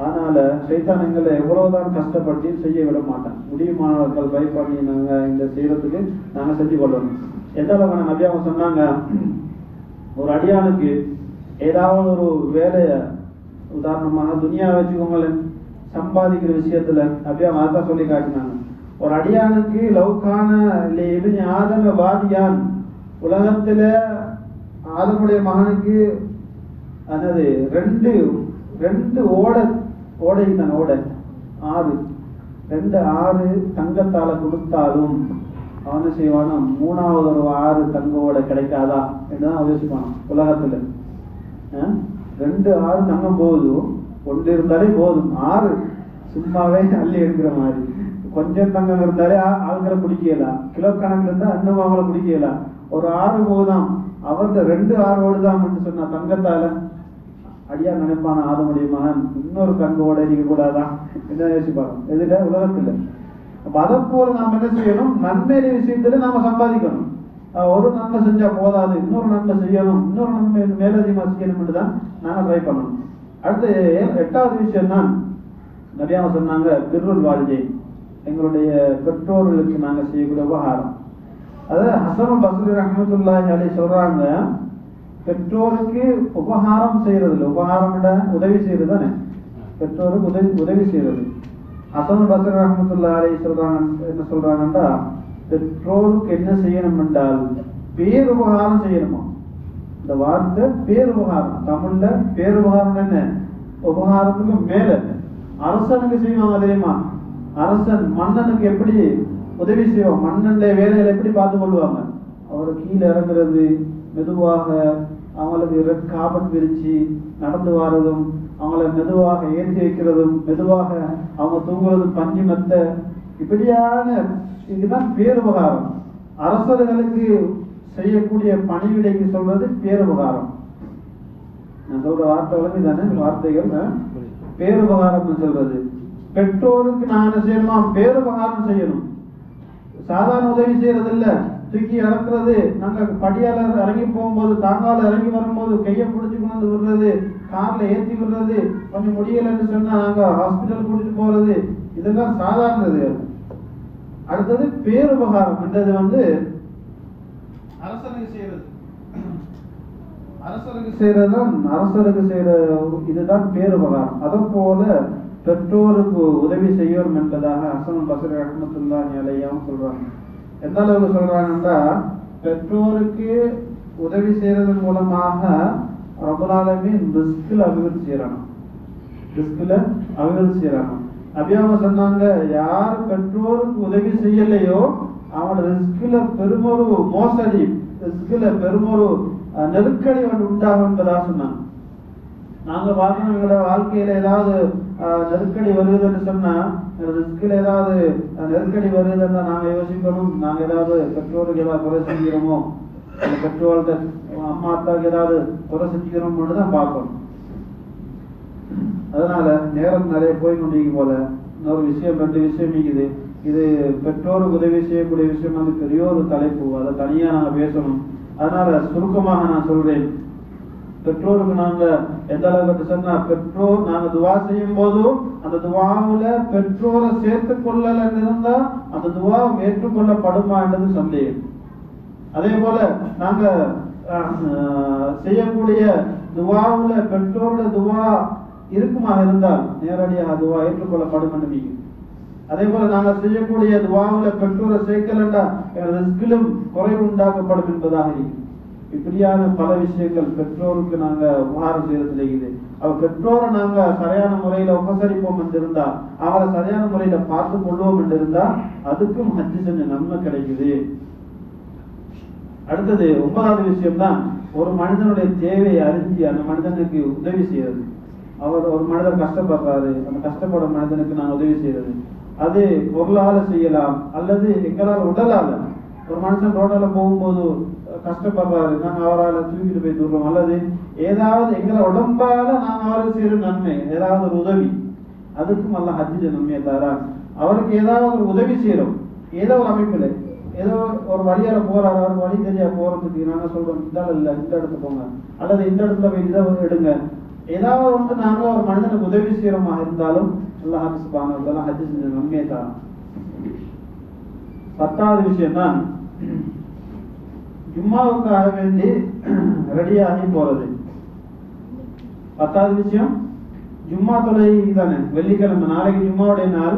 அதனால சைத்தான் எங்களை எவ்வளவுதான் கஷ்டப்பட்டு செய்ய விட மாட்டான். முடியுமானவர்கள் ட்ரை பண்ணி நாங்கள் இந்த செய்யறதுக்கு நாங்கள் செஞ்சு கொள்ளணும். எந்த அளவுக்கு நபி அவங்க சொன்னாங்க, ஒரு அடியானுக்கு ஏதாவது ஒரு வேலையை, உதாரணமாக துனியா வச்சுக்கோங்களேன், சம்பாதிக்கிற விஷயத்துல அப்படியே அதான் சொல்லி காட்டினாங்க. ஒரு அடியானுக்கு லவ்கான ஆதம வாதியான், உலகத்துல ஆதமுடைய மகனுக்கு அதாவது ரெண்டு ஓடை தான், ஓடை 6 தங்கத்தால கொடுத்தாலும் அவனு செய்வானா 3வது ஒரு 6 தங்க ஓடை கிடைக்காதா என்றுதான் யோசிப்பான். உலகத்துல 2 6 தங்கம் போதும், 1 இருந்தாலே போதும். 6 சும்மாவே அள்ளி எடுக்கிற மாதிரி. கொஞ்சம் தங்கம் இருந்தாலே ஆளுங்களை குடிக்கலாம், கிலோ கணக்குல இருந்தா இன்னும் அவங்கள குடிக்கலாம். ஒரு 6 போதும், அவர்கிட்ட 2 6 ஓடுதான் சொன்னா தங்கத்தால அடியா நினைப்பான ஆதமுடைய மகன் இன்னொரு தங்கோட இருக்க கூடாதான் என்ன யோசிப்பாங்க எதுல உலகத்துல. அப்ப அதை போல நாம் என்ன செய்யணும், நன்மையில விஷயத்துல நாம சம்பாதிக்கணும். ஒரு நன்மை செஞ்சா போதாது, இன்னொரு நன்மை செய்யணும், இன்னொரு நன்மை மேலதிகமா செய்யணும் தான் நாங்க ட்ரை பண்ணணும். அடுத்து 8வது விஷயம் தான் நபியா சொன்னாங்க, பிர்ருல் வாலிதைன், எங்களுடைய பெற்றோர்களுக்கு நாங்க செய்யக்கூடிய உபகாரம். அதாவது ஹஸனுல் பஸ்ரி ரஹ்மத்துல்லாஹி அலைஹி சொல்றாங்க, பெற்றோருக்கு உபகாரம் செய்யறதுல, உபகாரம் உதவி செய்யறது தானே, பெற்றோருக்கு உதவி செய்யறது. ஹஸனுல் பஸ்ரி ரஹ்மத்துல்லாஹி அலைஹி சொல்றாங்க, என்ன சொல்றாங்கன்னா, பெற்றோருக்கு என்ன செய்யணும் என்றால் பேருபகாரம் செய்யணுமா. இந்த வார்த்தை பேருபகாரம், தமிழ்ல பேருபகாரம் என்ன, உபகாரத்துக்கு மேல. அரசனுக்கு செய்வாங்க தெரியுமா, அரசன் மன்னனுக்கு எப்படி உதவி செய்வோம், மன்னனுடைய வேலைகளை எப்படி பார்த்து கொள்வாங்க, அவரை கீழே இறங்குறது, மெதுவாக அவங்களுக்கு காபன் விரிச்சு நடந்து வாரதும், அவங்கள மெதுவாக ஏற்றி வைக்கிறதும், மெதுவாக அவங்க தூங்குறதும், பஞ்சு மெத்த, இப்படியான இதுதான் பேருபகாரம். அரசர்களுக்கு செய்யக்கூடிய பணிவிடைக்கு சொல்றது பேருபகாரம். நான் சொல்ற வார்த்தை தானே வார்த்தைகள், பேருபகாரம் சொல்றது. பெற்றோருக்கு நான் என்ன செய்யணுமா, பேருபகாரம் செய்யணும். சாதாரண உதவி செய்யறது இல்ல, தூக்கி இறக்குறது, நாங்க படியால இறங்கி போகும்போது, தாங்கால இறங்கி வரும்போது கையை பிடிச்சி கொண்டு விடுறது, கார்ல ஏற்றி விடுறது, கொஞ்சம் முடியலன்னு சொன்னா நாங்க ஹாஸ்பிட்டல் கூட்டிட்டு போறது, இதெல்லாம் சாதாரணது. அடுத்தது பேருபகாரம் என்றது அரசனுக்கு செய்யறது, அரசருக்கு செய்யற இதுதான் பேருபகாரம். அதே போல பெற்றோருக்கு உதவி செய்யணும் என்பதாக ஹஸனுல் பஸ்ரி ரஹ்மத்துல்லாஹி அலைஹி சொல்றாங்க. எந்த அளவுக்கு சொல்றாங்கன்னா, பெற்றோருக்கு உதவி செய்யறதன் மூலமாக ரப்பல் ஆலமீன் ரிஸ்க்ல அபிவிருத்தி செய்யறாங்க, ரிஸ்க்ல அபிவிருத்தி செய்யறாங்க. நபியாவ சொன்னாங்க, யார் பெற்றோருக்கு உதவி செய்யலையோ அவனோட ரிஸ்க்ல பெருமொரு மோசடி, ரிஸ்க்ல பெருமொரு நெருக்கடி உண்டாகும் என்பதாக சொன்னாங்க. நாங்க பார்க்கணும், எங்களோட வாழ்க்கையில ஏதாவது நெருக்கடி வருதுன்னு சொன்னா, ரிஸ்க்ல ஏதாவது நெருக்கடி வருதுன்னா நாங்க யோசிக்கணும், நாங்க ஏதாவது பெற்றோருக்கு ஏதாவது குறை செஞ்சுக்கிறோமோ, பெற்றோர்கிட்ட அம்மா அத்தாவுக்கு ஏதாவது குறை செஞ்சுக்கிறோம்னு தான் பார்க்கணும். அதனால நேரம் நிறைய போய் கொண்டிருக்கும் போல இன்னொரு விஷயம், 2 விஷயம் இருக்குது. இது பெற்றோருக்கு உதவி செய்யக்கூடிய விஷயம் பெரிய ஒரு தலைப்பு, அதை தனியா நாங்க பேசணும். அதனால சுருக்கமாக நான் சொல்றேன், பெற்றோருக்கு நாங்க எந்த அளவுக்கு சொன்னா, பெற்றோர் நாங்க துவா செய்யும் போதும் அந்த துவாவுல பெற்றோரை சேர்த்து கொள்ளல இருந்தா அந்த துவா ஏற்றுக்கொள்ளப்படுமா என்றது சந்தேகம். அதே போல நாங்க செய்யக்கூடிய துவாவுல பெற்றோருடைய துவா இருக்குமாக இருந்தால் நேரடியாக துவா ஏற்றுக்கொள்ளப்படும் என்று. அதே போல நாங்கள் செய்யக்கூடிய துவாவுல பெற்றோரை சேர்க்கலண்டா ரிஸ்கிலும் குறைவு உண்டாக்கப்படும் என்பதாக இருக்கு. இப்படியான பல விஷயங்கள் பெற்றோருக்கு நாங்க உபகாரம் செய்யறது இருக்குது. அவ பெற்றோரை நாங்க சரியான முறையில உபசரிப்போம் என்று இருந்தா, அவரை சரியான முறையில பார்த்து கொள்வோம் என்று இருந்தா அதுக்கும் ஹஜ் செஞ்ச நன்மை கிடைக்குது. அடுத்தது 9வது விஷயம் தான் ஒரு மனிதனுடைய தேவையை அறிஞ்சு அந்த மனிதனுக்கு உதவி செய்யறது. ஒரு மனிதர் கஷ்டப்படுறாரு, அந்த கஷ்டப்படுற மனிதனுக்கு நான் உதவி செய்யறது. அது பொருளால செய்யலாம் அல்லது எங்களால் உடலால. ஒரு மனுஷன் ரோடால போகும்போது கஷ்டப்படுறாரு, நாங்கள் அவரால் தூக்கிட்டு போய் தூடுறோம். அல்லது ஏதாவது எங்களை உடம்பால நாங்கள் அவருக்கு செய்யற நன்மை, ஏதாவது ஒரு உதவி, அதுக்கும் அல்ல ஹஜ்ஜில நன்மையை தரான். அவருக்கு ஏதாவது ஒரு உதவி செய்யறோம், ஏதோ ஒரு அமைப்புல ஏதோ ஒரு வழியால போறாரு, அவருக்கு வழி தெரியா போறதுக்கு நாங்க சொல்றோம் இந்த இல்ல இந்த இடத்துக்கு போங்க, அல்லது இந்த இடத்துல போய் இதை எடுங்க, ஏதாவது ஒன்று நாங்க ஒரு மனிதனுக்கு உதவி செய்யறோமா இருந்தாலும் அல்லாஹ் சுப்ஹானஹு வ தஆலா ஹஜ் செஞ்ச நன்மையை தரான். 10வது விஷயம் தான் ஜும்மாவுக்காக வேண்டி ரெடியாகி போறது. 10வது விஷயம் ஜும்மா தொழுகை தானே, வெள்ளிக்கிழமை நாளைக்கு ஜும்மாவுடைய நாள்.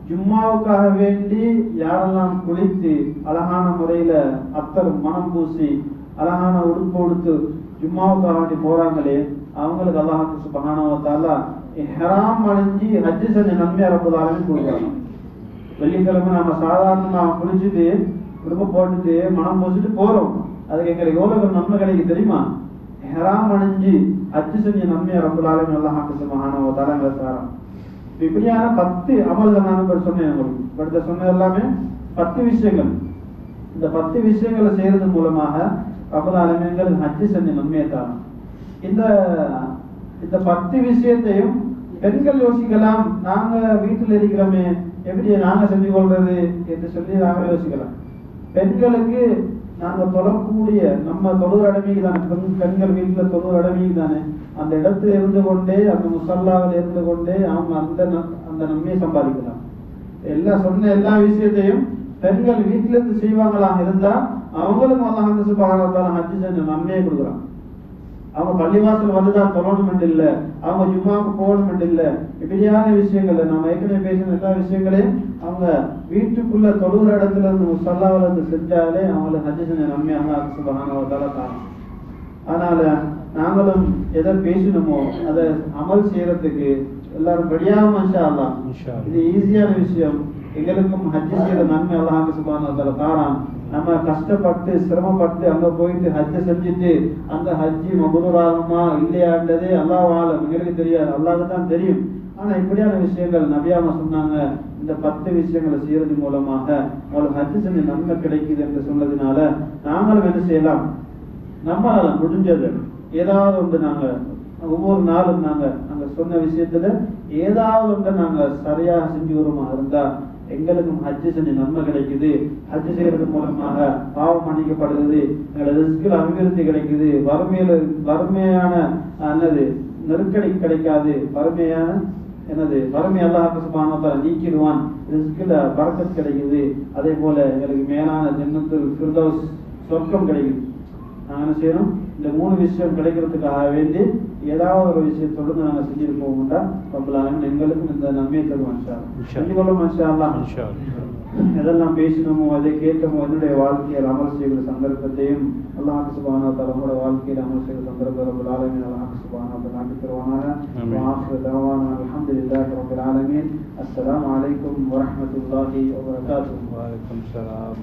ஜும்மாவுக்காக வேண்டி யாரெல்லாம் குளித்து அழகான முறையில அத்தர் மனம் பூசி அழகான உடுப்பு உடுத்து ஜும்மாவுக்காக வேண்டி போறாங்களே, அவங்களுக்கு அல்லாஹ் சுப்ஹானஹு வ தஆலா இஹ்ராம் அணிஞ்சு ஹஜ் செஞ்ச நன்மையை ரப்பல் ஆலமீன் கொடுக்குறாங்க. வெள்ளிக்கிழமை நாம சாதாரணமா குளிச்சுட்டு உடுப்பு போட்டுட்டு மனம் பூசிட்டு போறோம், அதுக்கு எங்களுக்கு எவ்வளவு நன்மை கிடைக்கு தெரியுமா? இஹ்ராம் அணிஞ்சு ஹஜ் செஞ்ச நன்மையை ரப்பல் ஆலமீன் அல்லாஹ் சுப்ஹானஹு வ தஆலா எங்களுக்கு தரான். இப்படியான 10 அமல்கள் நான் சொன்னேன் உங்களுக்கு. இப்ப சொன்ன எல்லாமே 10 விஷயங்கள். இந்த 10 விஷயங்களை செய்யறது மூலமாக ரப்பல் ஆலமீன் ஹஜ் செஞ்ச நன்மையை தரான். இந்த 10 விஷயத்தையும் பெண்கள் யோசிக்கலாம், நாங்க வீட்டில் இருக்கிறோமே எப்படி நாங்க செஞ்சு கொள்றது என்று சொல்லி நாங்க யோசிக்கலாம். பெண்களுக்கு நாங்க தொழக்கூடிய நம்ம தொழுகிற அடமைக்கு தானே, பெண்கள் வீட்டுல தொழுகிற அடமைக்கு தானே, அந்த இடத்துல இருந்து கொண்டே அந்த முசல்லாவில் இருந்து கொண்டே அவங்க அந்த நன்மையை சம்பாதிக்கலாம். சொன்ன எல்லா விஷயத்தையும் பெண்கள் வீட்டில இருந்து செய்வாங்களாக இருந்தா அவங்களுக்கும் அல்லாஹ் சுப்ஹானஹு வ தஆலா ஹஜ் செஞ்ச நன்மையை கொடுக்குறான். அவங்க பள்ளிவாசல் வந்துதான் தொழணும் இல்லை, அவங்க ஜும்மாவுக்கு போகணும் இல்லை, இப்படியான விஷயங்கள் நம்ம ஏற்கனவே பேசின எல்லா விஷயங்களையும் அவங்க வீட்டுக்குள்ள தொழுகிற இடத்துல இருந்து முசல்லாவில் இருந்து செஞ்சாலே அவங்களுக்கு ஹஜ் செஞ்ச நன்மை அல்லாஹ் சுப்ஹானஹு வ தஆலா தரான். அதனால நாங்களும் எதை பேசணுமோ அதை அமல் செய்யறதுக்கு எல்லாரும் ரெடியாகும் இன்ஷா அல்லாஹ். இது ஈஸியான விஷயம். எங்களுக்கும் ஹஜ் செய்யற நன்மை அல்லாஹ் சுப்ஹானஹு வ தஆலா தரான். நம்ம கஷ்டப்பட்டு சிரமப்பட்டு அங்க போயிட்டு ஹஜ் செஞ்சுட்டு அந்த ஹஜ்ஜி மபரூர் ஆகுமா இல்லையாண்டதே அல்லாஹ் ஆலம், எங்களுக்கு தெரியாது, அல்லாஹ்க்கு தான் தெரியும். ஆனா இப்படியான விஷயங்கள் நபியாம சொன்னாங்க, இந்த 10 விஷயங்களை செய்யறது மூலமாக உங்களுக்கு ஹஜ் செஞ்ச நன்மை கிடைக்குது என்று சொன்னதுனால நாங்களும் என்ன செய்யலாம், நம்மளால முடிஞ்சது ஏதாவது ஒன்று நாங்க ஒவ்வொரு நாளும் நாங்க சொன்ன விஷயத்துல ஏதாவது ஒன்று நாங்க சரியாக செஞ்சு வருமா இருந்தா எங்களுக்கும் ஹஜ் செஞ்ச நன்மை கிடைக்குது. ஹஜ் செய்யறது மூலமாக பாவம் மன்னிக்கப்படுகிறது, எங்களோட ரிஸ்கில் அபிவிருத்தி கிடைக்குது, வறுமையான நெருக்கடி கிடைக்காது, வறுமை அல்லாஹ் சுப்ஹானஹு வ தஆலா நீக்கிடுவான், ரிஸ்கில் பரக்கத் கிடைக்குது. அதே போல எங்களுக்கு மேலான ஜன்னத்துல் ஃபிர்தௌஸ் சொர்க்கம் கிடைக்குது. நாங்கள் என்ன செய்யணும், இந்த 3 விஷயம் கிடைக்கிறதுக்காக வேண்டி ஏதாவது ஒரு விஷயம் தொடர்ந்து நாங்கள் செஞ்சுட்டு போகணும்டா ரப்பல் ஆலமீன் எங்களுக்கும் இந்த நன்மையை தருவான் இன்ஷா அல்லாஹ். செஞ்சுக்கொள்ளும் இன்ஷா அல்லாஹ். எதெல்லாம் பேசினோமோ அதை கேட்டோமோ என்னுடைய வாழ்க்கையில் அமல் செய்கிற சந்தர்ப்பத்தையும் அல்லாஹ் சுப்ஹானஹு வ தஆலா நம்முடைய வாழ்க்கையில் அமல் செய்கிற சந்தர்ப்பத்தை ரப்பல் ஆலமீன் அல்லாஹ் சுப்ஹானஹு வ தஆலா நாடி தருவானாக. ஆஃபிரு தஅவானா அல்ஹம்துலில்லாஹி ரப்பில் ஆலமீன். அஸ்ஸலாமு அலைக்கும் வ ரஹ்மத்துல்லாஹி வ பரகாத்துஹு. வ அலைக்கும் ஸலாம்.